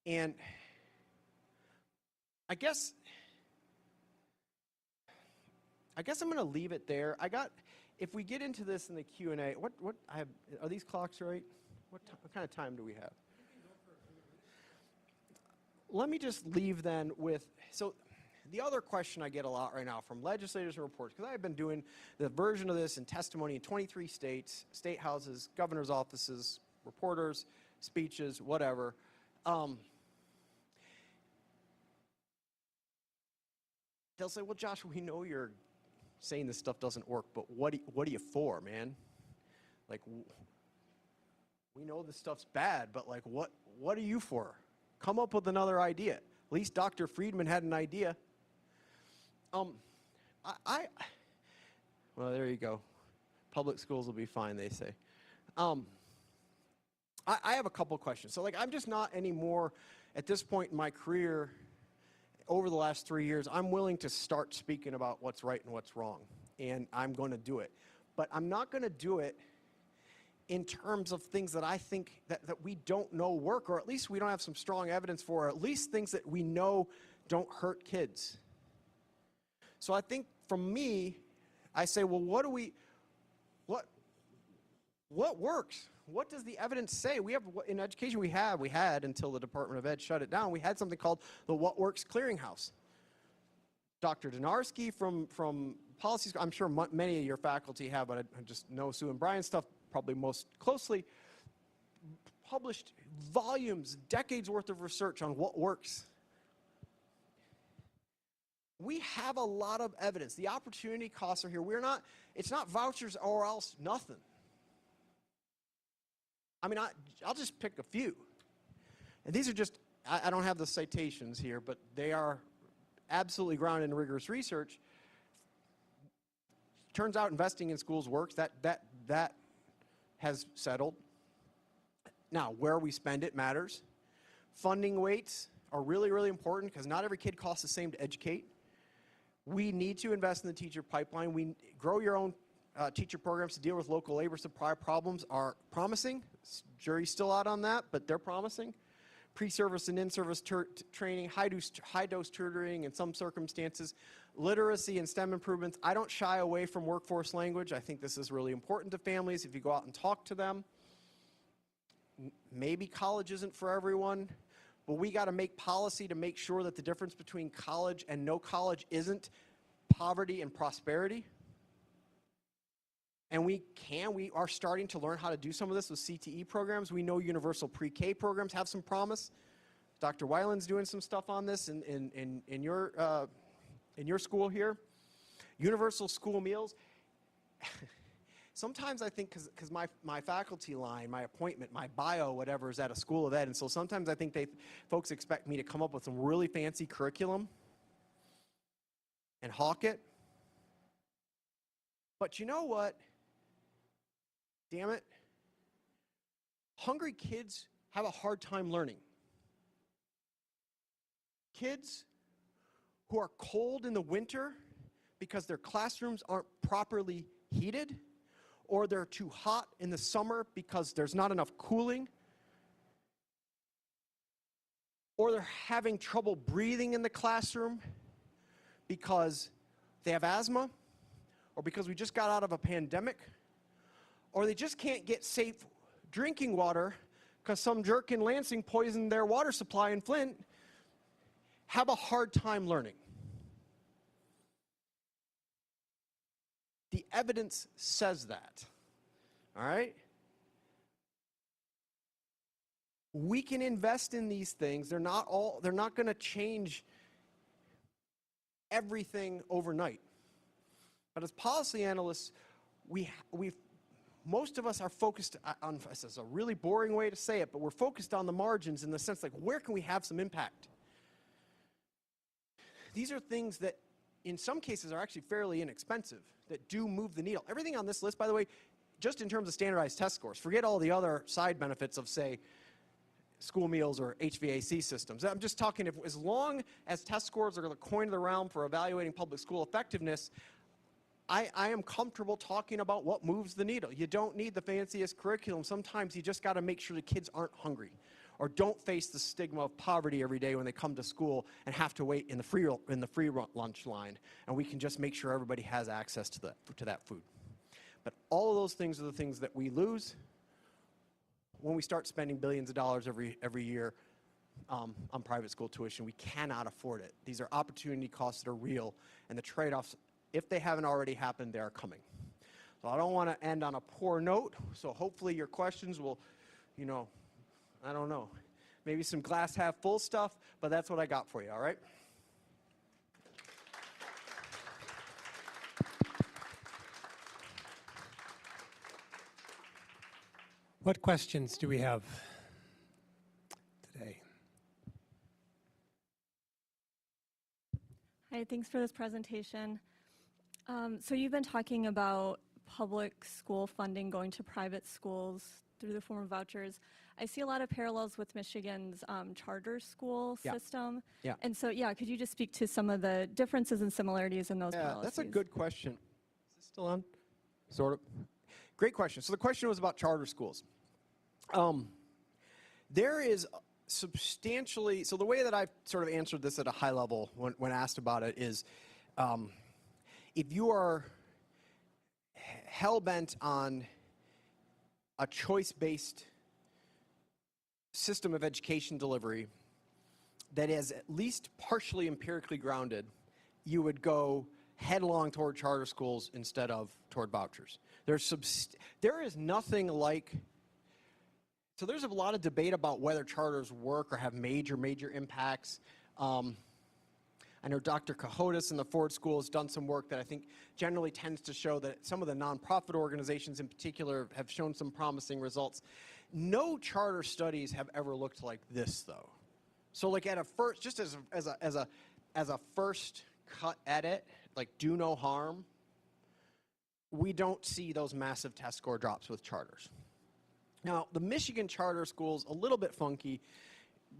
And I guess I'm going to leave it there. If we get into this in the Q&A, are these clocks right? What kind of time do we have? Let me just leave then with, so the other question I get a lot right now from legislators and reporters, because I've been doing the version of this in testimony in 23 states, state houses, governor's offices, reporters, speeches, whatever. They'll say, well, Josh, we know you're saying this stuff doesn't work, but what are you for, man? Like, we know this stuff's bad, but like, what are you for? Come up with another idea. At least Dr. Friedman had an idea. Well, there you go. Public schools will be fine, they say. I have a couple questions. So, like, I'm just not anymore at this point in my career. Over the last 3 years, I'm willing to start speaking about what's right and what's wrong, and I'm going to do it. But I'm not going to do it in terms of things that I think that we don't know work, or at least we don't have some strong evidence for, or at least things that we know don't hurt kids. So I think from me, I say, well, what works? What does the evidence say? We have, in education we had until the Department of Ed shut it down, we had something called the What Works Clearinghouse. Dr. Donarski from policy, I'm sure many of your faculty have, but I just know Sue and Brian's stuff probably most closely, published volumes, decades worth of research on what works. We have a lot of evidence. The opportunity costs are here. It's not vouchers or else nothing. I mean, I'll just pick a few. And these are just, I don't have the citations here, but they are absolutely grounded in rigorous research. Turns out investing in schools works. That has settled. Now, where we spend it matters. Funding weights are really, really important because not every kid costs the same to educate. We need to invest in the teacher pipeline. We grow your own teacher programs to deal with local labor supply problems are promising. Jury's still out on that, but they're promising. Pre-service and in-service training, high-dose tutoring in some circumstances, literacy and STEM improvements. I don't shy away from workforce language. I think this is really important to families if you go out and talk to them. Maybe college isn't for everyone, but we got to make policy to make sure that the difference between college and no college isn't poverty and prosperity. And we are starting to learn how to do some of this with CTE programs. We know universal pre-K programs have some promise. Dr. Weiland's doing some stuff on this in your school here. Universal school meals. Sometimes I think, because my faculty line, my appointment, my bio, whatever, is at a school of ed, and so sometimes I think folks expect me to come up with some really fancy curriculum and hawk it. But you know what? Damn it. Hungry kids have a hard time learning. Kids who are cold in the winter because their classrooms aren't properly heated, or they're too hot in the summer because there's not enough cooling, or they're having trouble breathing in the classroom because they have asthma, or because we just got out of a pandemic, or they just can't get safe drinking water because some jerk in Lansing poisoned their water supply in Flint, have a hard time learning. evidence says that. All right? We can invest in these things. They're not going to change everything overnight. But as policy analysts, most of us are focused on, this is a really boring way to say it, but we're focused on the margins in the sense like, where can we have some impact? These are things that in some cases are actually fairly inexpensive, that do move the needle. Everything on this list, by the way, just in terms of standardized test scores, forget all the other side benefits of, say, school meals or HVAC systems. I'm just talking, as long as test scores are the coin of the realm for evaluating public school effectiveness, I am comfortable talking about what moves the needle. You don't need the fanciest curriculum. Sometimes you just got to make sure the kids aren't hungry or don't face the stigma of poverty every day when they come to school and have to wait in the free lunch line. And we can just make sure everybody has access to that food. But all of those things are the things that we lose when we start spending billions of dollars every year on private school tuition. We cannot afford it. These are opportunity costs that are real, and the trade-offs, if they haven't already happened, they are coming. So I don't want to end on a poor note, so hopefully your questions will, I don't know, maybe some glass half full stuff, but that's what I got for you, all right?
What questions do we have today?
Hi, thanks for this presentation. So you've been talking about public school funding going to private schools through the form of vouchers. I see a lot of parallels with Michigan's charter school system.
Yeah.
And so, could you just speak to some of the differences and similarities in those policies?
That's a good question. Is this still on? Sort of. Great question. So the question was about charter schools. There is substantially, so the way that I've sort of answered this at a high level when asked about it is, if you are hell-bent on a choice-based system of education delivery that is at least partially empirically grounded, you would go headlong toward charter schools instead of toward vouchers. There is nothing like, so there's a lot of debate about whether charters work or have major impacts. I know Dr. Cahotis in the Ford School has done some work that I think generally tends to show that some of the nonprofit organizations in particular have shown some promising results. No charter studies have ever looked like this, though. So like at a first, just as a first cut at it, like do no harm, we don't see those massive test score drops with charters. Now, the Michigan charter school's a little bit funky.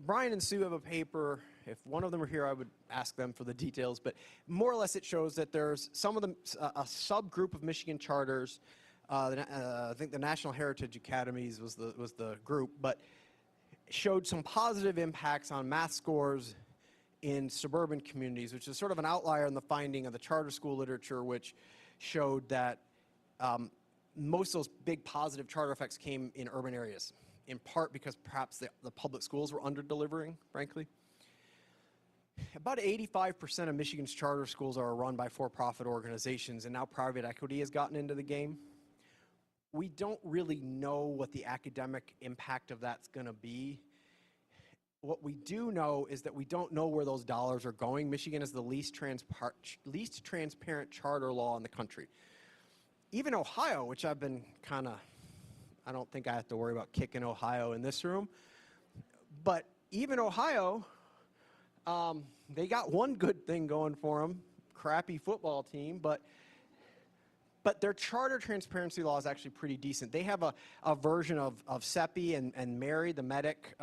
Brian and Sue have a paper. If one of them were here, I would ask them for the details. But more or less, it shows that there's some of them, a subgroup of Michigan charters. I think the National Heritage Academies was the group, but showed some positive impacts on math scores in suburban communities, which is sort of an outlier in the finding of the charter school literature, which showed that most of those big positive charter effects came in urban areas, in part because perhaps the public schools were under-delivering, frankly. About 85% of Michigan's charter schools are run by for-profit organizations, and now private equity has gotten into the game. We don't really know what the academic impact of that's going to be. What we do know is that we don't know where those dollars are going. Michigan is the least transparent charter law in the country. Even Ohio, which I've been I don't think I have to worry about kicking Ohio in this room, but even Ohio, they got one good thing going for them, crappy football team, but their charter transparency law is actually pretty decent. They have a version of CEPI and Mary, the medic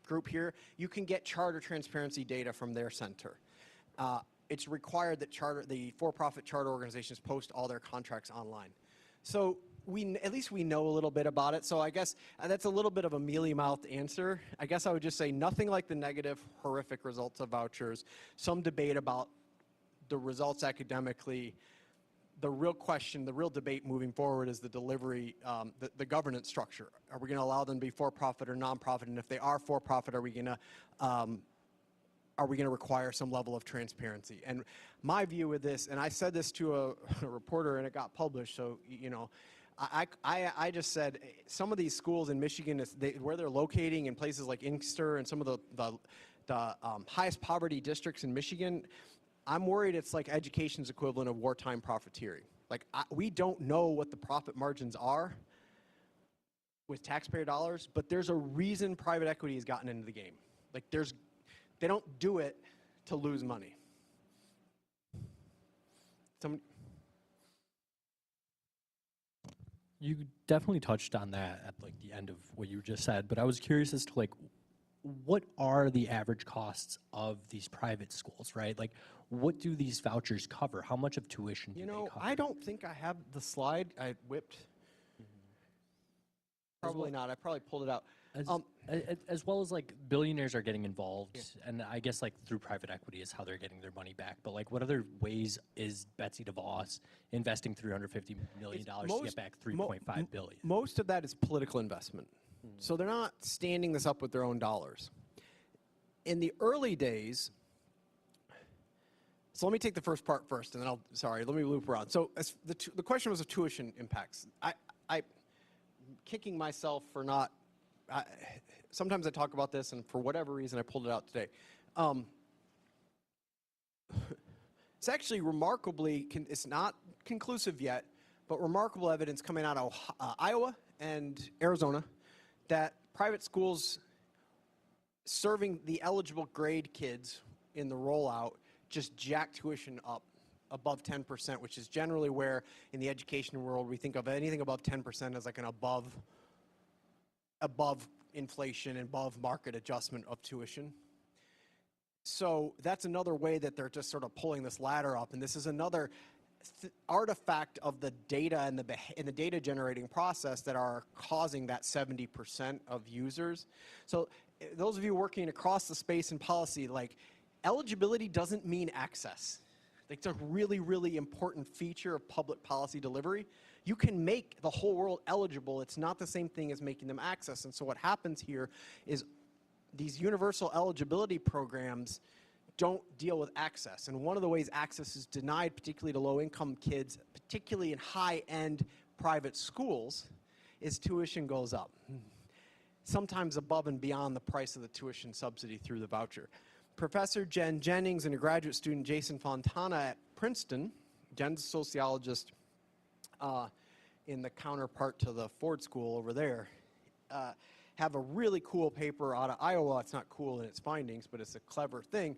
group here. You can get charter transparency data from their center. It's required that the for-profit charter organizations post all their contracts online. So at least we know a little bit about it. So I guess that's a little bit of a mealy-mouthed answer. I guess I would just say nothing like the negative, horrific results of vouchers. Some debate about the results academically. The real question, the real debate moving forward is the delivery, the governance structure. Are we going to allow them to be for-profit or nonprofit? And if they are for-profit, are we going are we going to require some level of transparency? And my view with this, and I said this to a reporter and it got published, so, you know, I just said some of these schools in Michigan, where they're locating in places like Inkster and some of the highest poverty districts in Michigan, I'm worried it's like education's equivalent of wartime profiteering. Like, we don't know what the profit margins are with taxpayer dollars, but there's a reason private equity has gotten into the game. Like, they don't do it to lose money.
You definitely touched on that at like the end of what you just said, but I was curious as to like, what are the average costs of these private schools, right? Like, what do these vouchers cover? How much of tuition do they cover?
I don't think I have the slide I whipped. Probably not. I probably pulled it out.
As well as like billionaires are getting involved, and I guess like through private equity is how they're getting their money back. But like, what other ways is Betsy DeVos investing $350 million to get back $3.5 billion?
Most of that is political investment. So they're not standing this up with their own dollars. In the early days, so let me take the first part first, and then let me loop around. So the question was of tuition impacts. I kicking myself for not, sometimes I talk about this, and for whatever reason I pulled it out today. It's actually remarkably, it's not conclusive yet, but remarkable evidence coming out of Iowa and Arizona that private schools serving the eligible grade kids in the rollout just jack tuition up above 10%, which is generally where in the education world we think of anything above 10% as like an above inflation and above market adjustment of tuition. So that's another way that they're just sort of pulling this ladder up, and this is another artifact of the data and the data generating process that are causing that 70% of users. So those of you working across the space in policy, like, eligibility doesn't mean access. Like, it's a really, really important feature of public policy delivery. You can make the whole world eligible. It's not the same thing as making them access. And so what happens here is these universal eligibility programs don't deal with access. And one of the ways access is denied, particularly to low-income kids, particularly in high-end private schools, is tuition goes up, sometimes above and beyond the price of the tuition subsidy through the voucher. Professor Jen Jennings and a graduate student, Jason Fontana at Princeton, Jen's a sociologist in the counterpart to the Ford School over there, have a really cool paper out of Iowa. It's not cool in its findings, but it's a clever thing.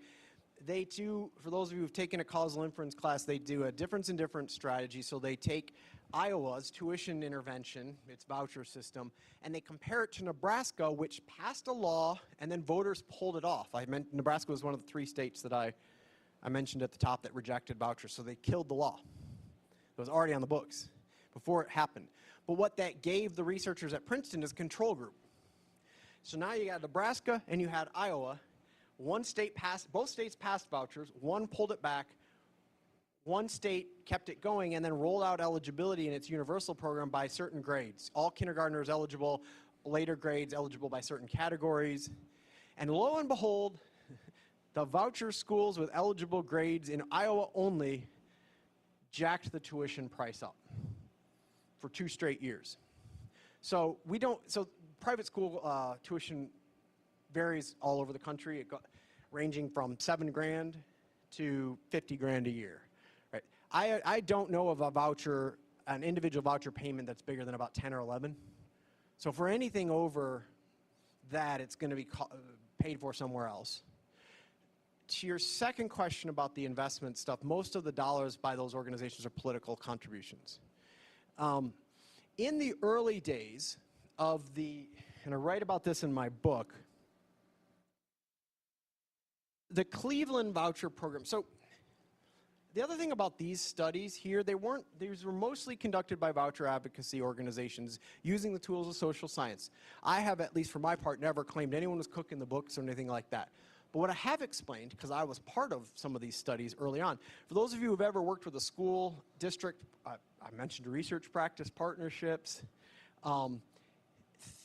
They do, for those of you who've taken a causal inference class, they do a difference in difference strategy. So they take Iowa's tuition intervention, its voucher system, and they compare it to Nebraska, which passed a law and then voters pulled it off. Nebraska was one of the 3 states that I mentioned at the top that rejected vouchers. So they killed the law. It was already on the books before it happened. But what that gave the researchers at Princeton is a control group. So now you got Nebraska and you had Iowa. One state passed, both states passed vouchers, one pulled it back, one state kept it going and then rolled out eligibility in its universal program by certain grades. All kindergartners eligible, later grades eligible by certain categories. And lo and behold, the voucher schools with eligible grades in Iowa only jacked the tuition price up for 2 straight years. So private school tuition varies all over the country, ranging from $7,000 to $50,000 a year. Right? I don't know of a voucher, an individual voucher payment that's bigger than about 10 or 11. So for anything over that, it's going to be paid for somewhere else. To your second question about the investment stuff, most of the dollars by those organizations are political contributions. In the early days of and I write about this in my book, the Cleveland voucher program. So the other thing about these studies here, these were mostly conducted by voucher advocacy organizations using the tools of social science. I have, at least for my part, never claimed anyone was cooking the books or anything like that. But what I have explained, because I was part of some of these studies early on, for those of you who've ever worked with a school district, I mentioned research practice partnerships,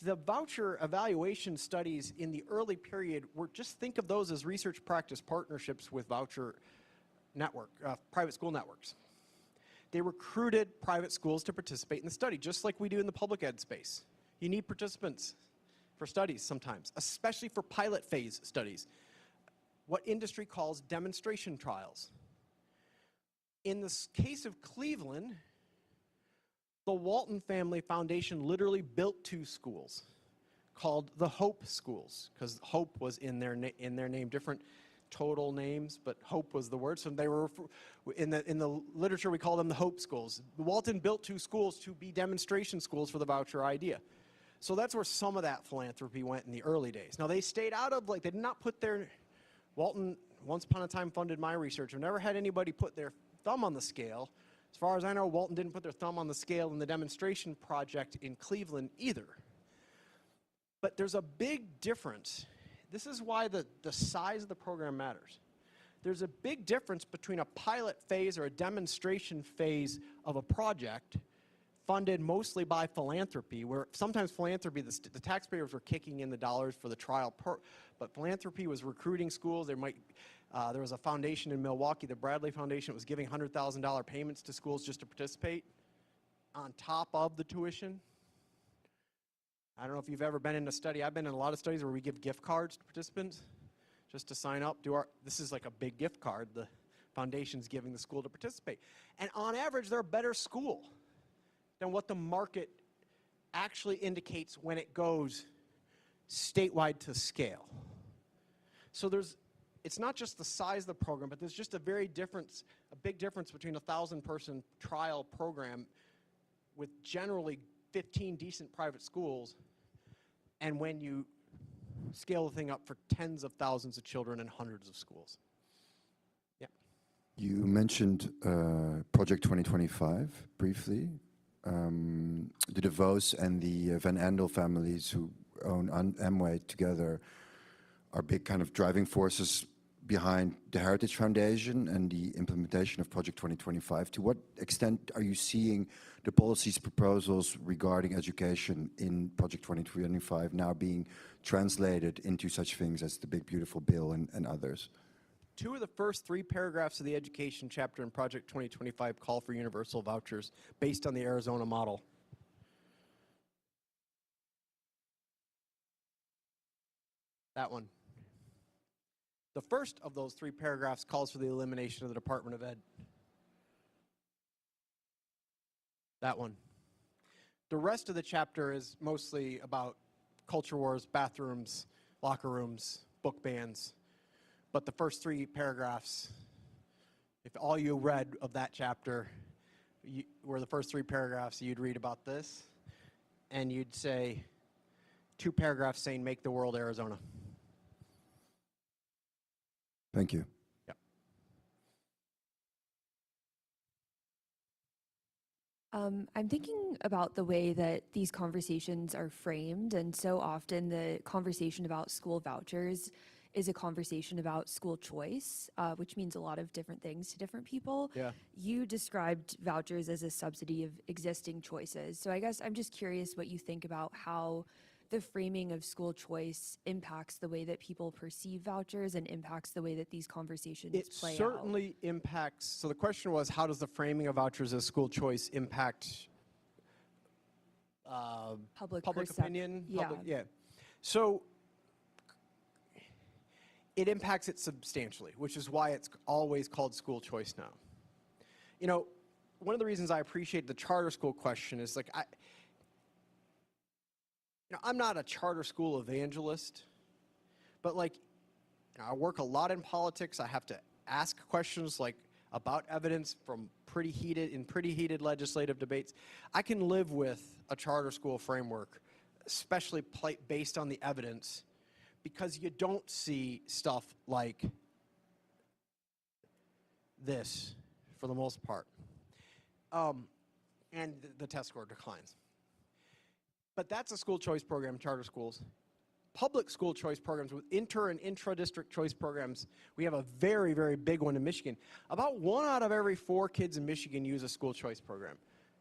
the voucher evaluation studies in the early period were, just think of those as research practice partnerships with voucher network, private school networks. They recruited private schools to participate in the study, just like we do in the public ed space. You need participants for studies sometimes, especially for pilot phase studies, what industry calls demonstration trials. In the case of Cleveland, the Walton Family Foundation literally built 2 schools called the Hope Schools, because Hope was in their name, different total names, but Hope was the word. So they were, in the literature, we call them the Hope Schools. Walton built 2 schools to be demonstration schools for the voucher idea. So that's where some of that philanthropy went in the early days. Now they stayed out of, like, they did not put their, Walton once upon a time funded my research. I've never had anybody put their thumb on the scale. As far as I know, Walton didn't put their thumb on the scale in the demonstration project in Cleveland either. But there's a big difference. This is why the size of the program matters. There's a big difference between a pilot phase or a demonstration phase of a project funded mostly by philanthropy, where sometimes philanthropy, the taxpayers were kicking in the dollars for the trial, but philanthropy was recruiting schools. There was a foundation in Milwaukee, the Bradley Foundation, that was giving $100,000 payments to schools just to participate on top of the tuition. I don't know if you've ever been in a study. I've been in a lot of studies where we give gift cards to participants just to sign up. This is like a big gift card the foundation's giving the school to participate. And on average, they're a better school than what the market actually indicates when it goes statewide to scale. So it's not just the size of the program, but there's just a big difference between a 1,000-person trial program with generally 15 decent private schools and when you scale the thing up for tens of thousands of children and hundreds of schools. Yeah.
You mentioned Project 2025 briefly. The DeVos and the Van Andel families who own Amway together are big kind of driving forces behind the Heritage Foundation and the implementation of Project 2025. To what extent are you seeing the policies proposals regarding education in Project 2025 now being translated into such things as the Big Beautiful Bill and others?
2 of the first 3 paragraphs of the education chapter in Project 2025 call for universal vouchers based on the Arizona model. That one. The first of those 3 paragraphs calls for the elimination of the Department of Ed. That one. The rest of the chapter is mostly about culture wars, bathrooms, locker rooms, book bans. But the first 3 paragraphs, if all you read of that chapter were the first 3 paragraphs, you'd read about this, and you'd say 2 paragraphs saying, make the world Arizona.
Thank you.
Yeah.
I'm thinking about the way that these conversations are framed, and so often the conversation about school vouchers is a conversation about school choice, which means a lot of different things to different people.
Yeah.
You described vouchers as a subsidy of existing choices. So I guess I'm just curious what you think about how the framing of school choice impacts the way that people perceive vouchers and impacts the way that these conversations play out.
It certainly impacts. So the question was, how does the framing of vouchers as school choice impact public opinion?
Yeah.
So it impacts it substantially, which is why it's always called school choice now. You know, one of the reasons I appreciate the charter school question is, like, I'm not a charter school evangelist, but, like, I work a lot in politics. I have to ask questions like about evidence from pretty heated legislative debates. I can live with a charter school framework, especially based on the evidence, because you don't see stuff like this for the most part, and the test score declines. But that's a school choice program, charter schools. Public school choice programs with inter and intra-district choice programs, we have a very, very big one in Michigan. About 1 out of every 4 kids in Michigan use a school choice program.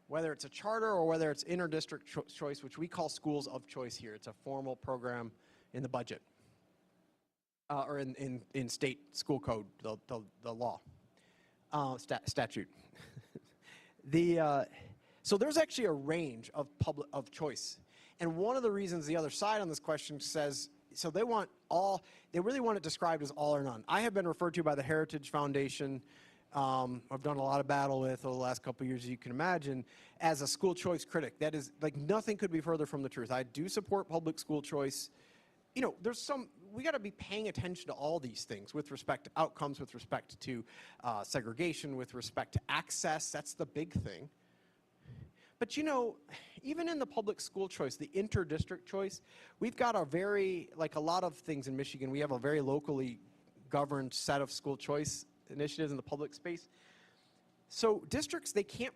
whether it's a charter or whether it's interdistrict choice, which we call schools of choice here. It's a formal program in the budget or in state school code, the law, statute. So there's actually a range of choice. And one of the reasons the other side on this question says, so they really want it described as all or none. I have been referred to by the Heritage Foundation, I've done a lot of battle with over the last couple of years, as you can imagine, as a school choice critic. That is, like, nothing could be further from the truth. I do support public school choice. You know, we got to be paying attention to all these things with respect to outcomes, with respect to segregation, with respect to access. That's the big thing. But you know, even in the public school choice, the interdistrict choice, we've got like a lot of things in Michigan, we have a very locally governed set of school choice initiatives in the public space. So districts, they can't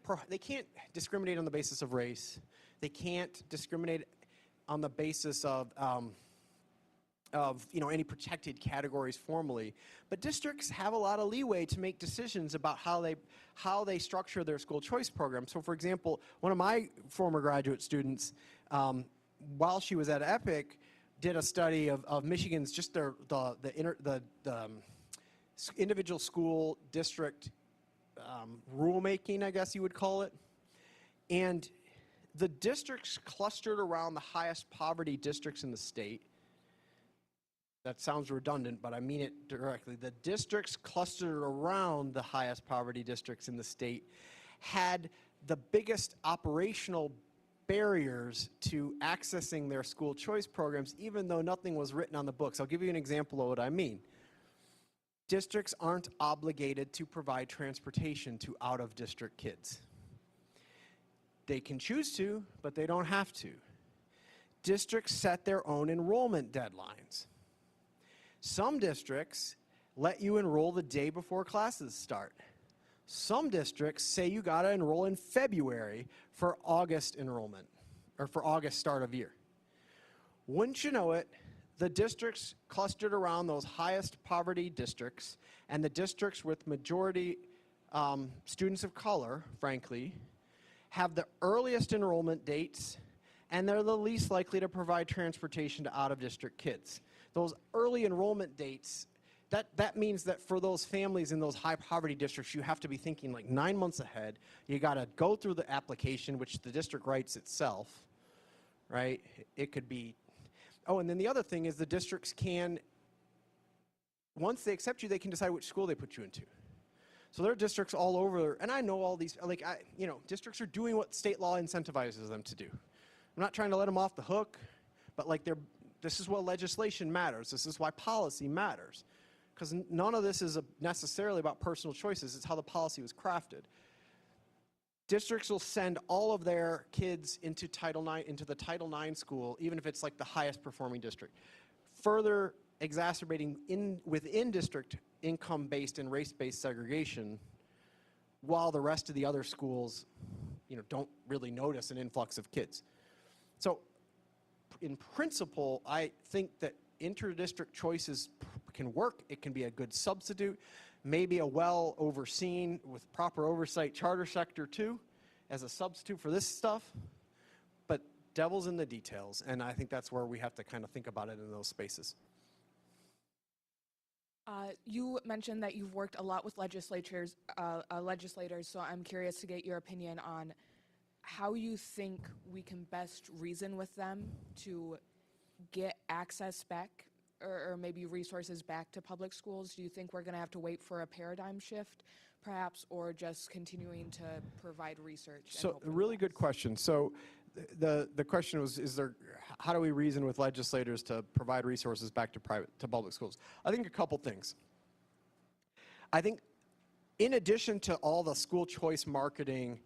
discriminate on the basis of race. They can't discriminate on the basis of any protected categories formally, but districts have a lot of leeway to make decisions about how they structure their school choice program. So, for example, one of my former graduate students, while she was at Epic, did a study of Michigan's just the individual school district rulemaking, I guess you would call it, and the districts clustered around the highest poverty districts in the state. That sounds redundant, but I mean it directly. The districts clustered around the highest poverty districts in the state had the biggest operational barriers to accessing their school choice programs, even though nothing was written on the books. I'll give you an example of what I mean. Districts aren't obligated to provide transportation to out-of-district kids. They can choose to, but they don't have to. Districts set their own enrollment deadlines. Some districts let you enroll the day before classes start. Some districts say you got to enroll in February for August enrollment, or for August start of year. Wouldn't you know it, the districts clustered around those highest poverty districts and the districts with majority students of color, frankly, have the earliest enrollment dates, and they're the least likely to provide transportation to out-of-district kids. Those early enrollment dates, that means that for those families in those high poverty districts, you have to be thinking like 9 months ahead. You got to go through the application, which the district writes itself, right? It could be, and then the other thing is the districts can, once they accept you, they can decide which school they put you into. So there are districts all over, and I know all these, districts are doing what state law incentivizes them to do. I'm not trying to let them off the hook, but like this is what legislation matters. This is why policy matters. Because none of this is necessarily about personal choices. It's how the policy was crafted. Districts will send all of their kids into the Title IX school, even if it's like the highest performing district, further exacerbating within district income-based and race-based segregation, while the rest of the other schools, don't really notice an influx of kids. So, in principle, I think that interdistrict choices can work. It can be a good substitute, maybe a well overseen with proper oversight charter sector too, as a substitute for this stuff. But devil's in the details, and I think that's where we have to kind of think about it in those spaces.
You mentioned that you've worked a lot with legislators, so I'm curious to get your opinion on how you think we can best reason with them to get access back or maybe resources back to public schools. Do you think we're going to have to wait for a paradigm shift perhaps, or just continuing to provide research?
So a really good question. So the question was, how do we reason with legislators to provide resources back to public schools? I think a couple things. I think in addition to all the school choice marketing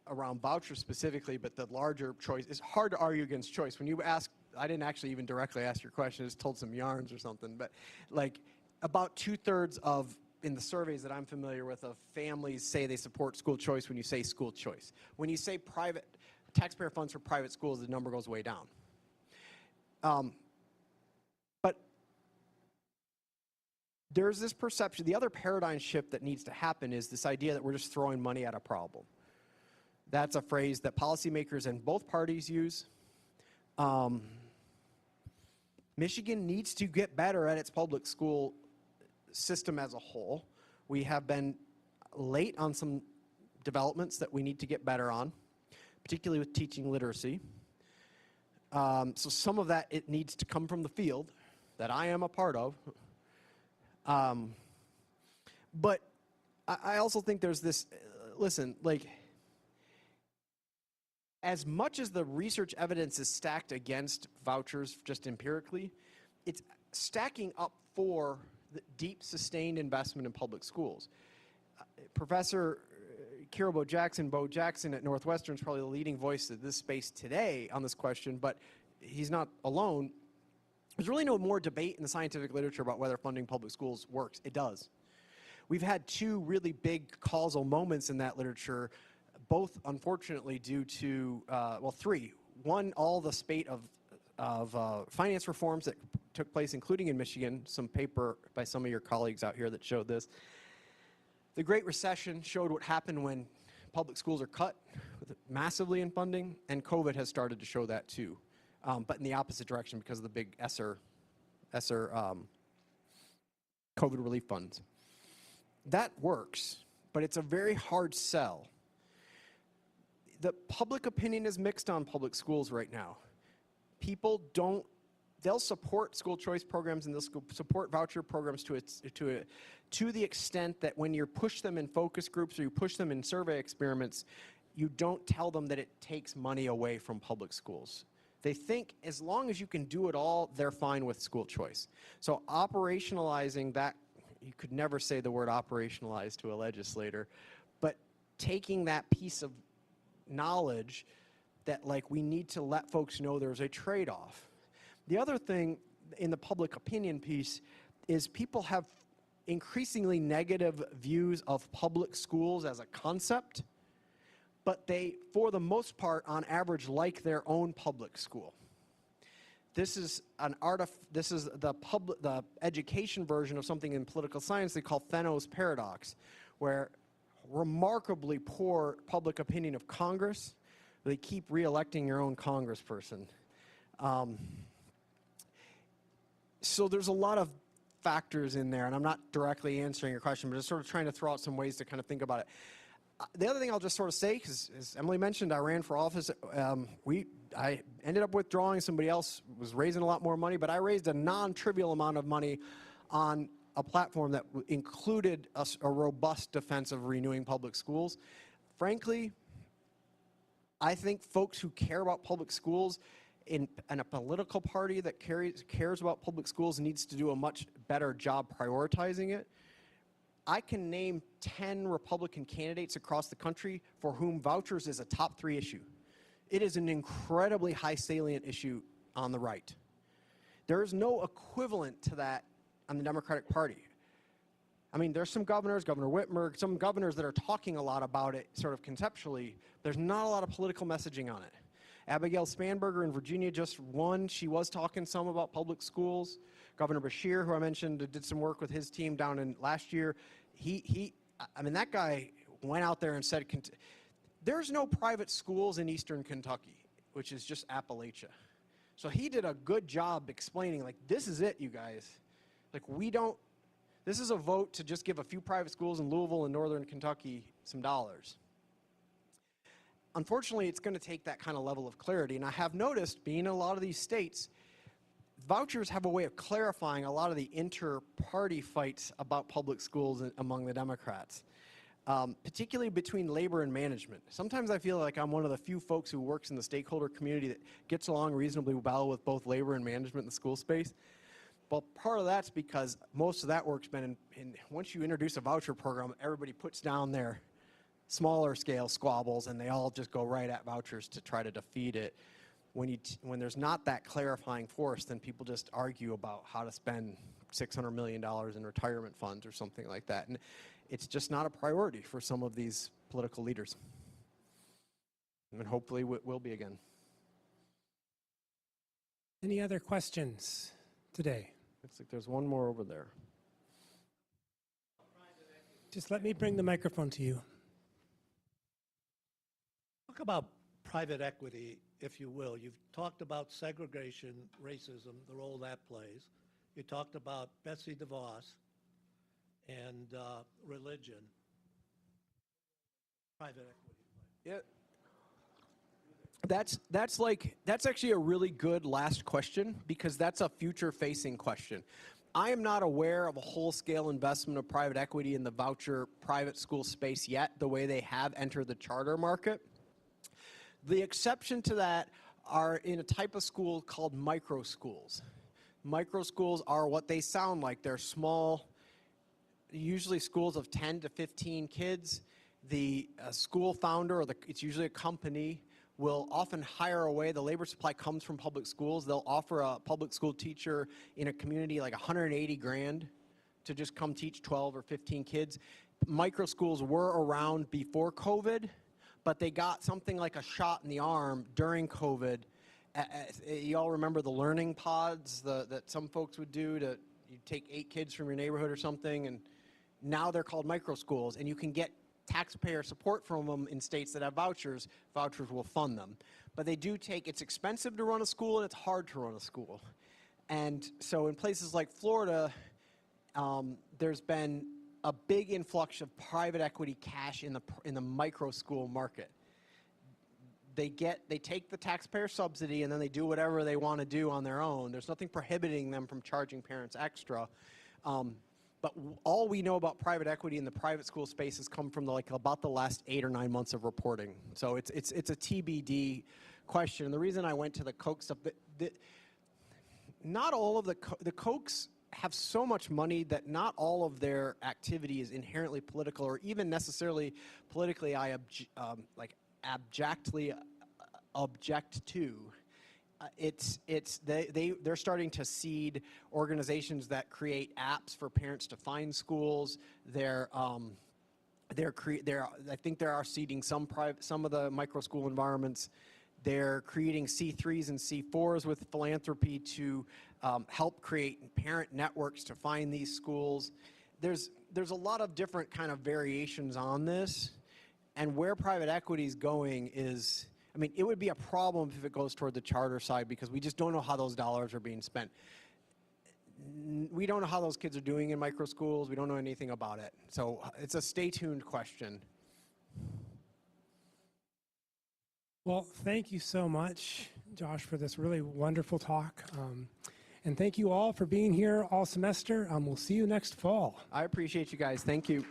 around vouchers specifically, but the larger choice, it's hard to argue against choice. When you ask, I didn't actually even directly ask your question, I just told some yarns or something, but like about 2/3 in the surveys that I'm familiar with of families say they support school choice when you say school choice. When you say private, taxpayer funds for private schools, the number goes way down. But there's this perception, the other paradigm shift that needs to happen is this idea that we're just throwing money at a problem. That's a phrase that policymakers in both parties use. Michigan needs to get better at its public school system as a whole. We have been late on some developments that we need to get better on, particularly with teaching literacy. So some of that, it needs to come from the field that I am a part of. But I also think there's this, listen, like, as much as the research evidence is stacked against vouchers just empirically, it's stacking up for the deep, sustained investment in public schools. Professor Kira Bo Jackson at Northwestern is probably the leading voice of this space today on this question, but he's not alone. There's really no more debate in the scientific literature about whether funding public schools works. It does. We've had two really big causal moments in that literature, both unfortunately due to, well, three. One, all the spate of finance reforms that took place, including in Michigan, some paper by some of your colleagues out here that showed this. The Great Recession showed what happened when public schools are cut massively in funding, and COVID has started to show that too, but in the opposite direction because of the big ESSER COVID relief funds. That works, but it's a very hard sell. The public opinion is mixed on public schools right now. People don't, they'll support school choice programs and they'll support voucher programs to the extent that when you push them in focus groups or you push them in survey experiments, you don't tell them that it takes money away from public schools. They think as long as you can do it all, they're fine with school choice. So operationalizing that, you could never say the word operationalize to a legislator, but taking that piece of knowledge that, like, we need to let folks know there's a trade-off. The other thing in the public opinion piece is people have increasingly negative views of public schools as a concept, but they, for the most part, on average, like their own public school. This is the education version of something in political science they call Fenno's paradox, where remarkably poor public opinion of Congress, they keep re-electing your own congressperson. So there's a lot of factors in there, and I'm not directly answering your question, but just sort of trying to throw out some ways to kind of think about it. The other thing I'll just sort of say, because as Emily mentioned, I ran for office. I ended up withdrawing. Somebody else was raising a lot more money, but I raised a non-trivial amount of money on a platform that included a robust defense of renewing public schools. Frankly, I think folks who care about public schools in a political party that cares about public schools needs to do a much better job prioritizing it. I can name 10 Republican candidates across the country for whom vouchers is a top 3 issue. It is an incredibly high salient issue on the right. There is no equivalent to that on the Democratic Party. I mean, there's some governors, Governor Whitmer, some governors that are talking a lot about it sort of conceptually. There's not a lot of political messaging on it. Abigail Spanberger in Virginia just won. She was talking some about public schools. Governor Beshear, who I mentioned, did some work with his team down in last year. I mean, that guy went out there and said, there's no private schools in Eastern Kentucky, which is just Appalachia. So he did a good job explaining, like, this is it, you guys. Like, this is a vote to just give a few private schools in Louisville and Northern Kentucky some dollars. Unfortunately, it's going to take that kind of level of clarity. And I have noticed, being in a lot of these states, vouchers have a way of clarifying a lot of the inter-party fights about public schools among the Democrats, particularly between labor and management. Sometimes I feel like I'm one of the few folks who works in the stakeholder community that gets along reasonably well with both labor and management in the school space. Well, part of that's because most of that work's been once you introduce a voucher program, everybody puts down their smaller scale squabbles and they all just go right at vouchers to try to defeat it. When there's not that clarifying force, then people just argue about how to spend $600 million in retirement funds or something like that. And it's just not a priority for some of these political leaders. And hopefully it will be again.
Any other questions today?
Looks like there's one more over there.
Just let me bring the microphone to you.
Talk about private equity, if you will. You've talked about segregation, racism, the role that plays. You talked about Betsy DeVos and religion. Private equity.
Yeah. That's actually a really good last question, because that's a future-facing question. I am not aware of a whole-scale investment of private equity in the voucher private school space yet, the way they have entered the charter market. The exception to that are in a type of school called micro schools. Micro schools are what they sound like. They're small, usually schools of 10 to 15 kids. The school founder, or it's usually a company, will often hire away. The labor supply comes from public schools. They'll offer a public school teacher in a community like 180 grand to just come teach 12 or 15 kids. Micro schools were around before COVID, but they got something like a shot in the arm during COVID. You all remember the learning pods that some folks would do to you take 8 kids from your neighborhood or something, and now they're called micro schools, and you can get taxpayer support from them in states that have vouchers. Vouchers will fund them. But they do take, it's expensive to run a school and it's hard to run a school. And so in places like Florida, there's been a big influx of private equity cash in the micro school market. They take the taxpayer subsidy and then they do whatever they want to do on their own. There's nothing prohibiting them from charging parents extra. But all we know about private equity in the private school space has come from about the last 8 or 9 months of reporting. So it's a TBD question. And the reason I went to the Koch stuff, not all of the Kochs have so much money that not all of their activity is inherently political, or even necessarily politically abjectly object to. They're starting to seed organizations that create apps for parents to find schools. I think they are seeding some of the micro school environments. They're creating C3s and C4s with philanthropy to help create parent networks to find these schools. There's a lot of different kind of variations on this, and where private equity is going is, I mean, it would be a problem if it goes toward the charter side, because we just don't know how those dollars are being spent. We don't know how those kids are doing in micro schools. We don't know anything about it. So it's a stay tuned question.
Well, thank you so much, Josh, for this really wonderful talk. And thank you all for being here all semester. We'll see you next fall.
I appreciate you guys. Thank you.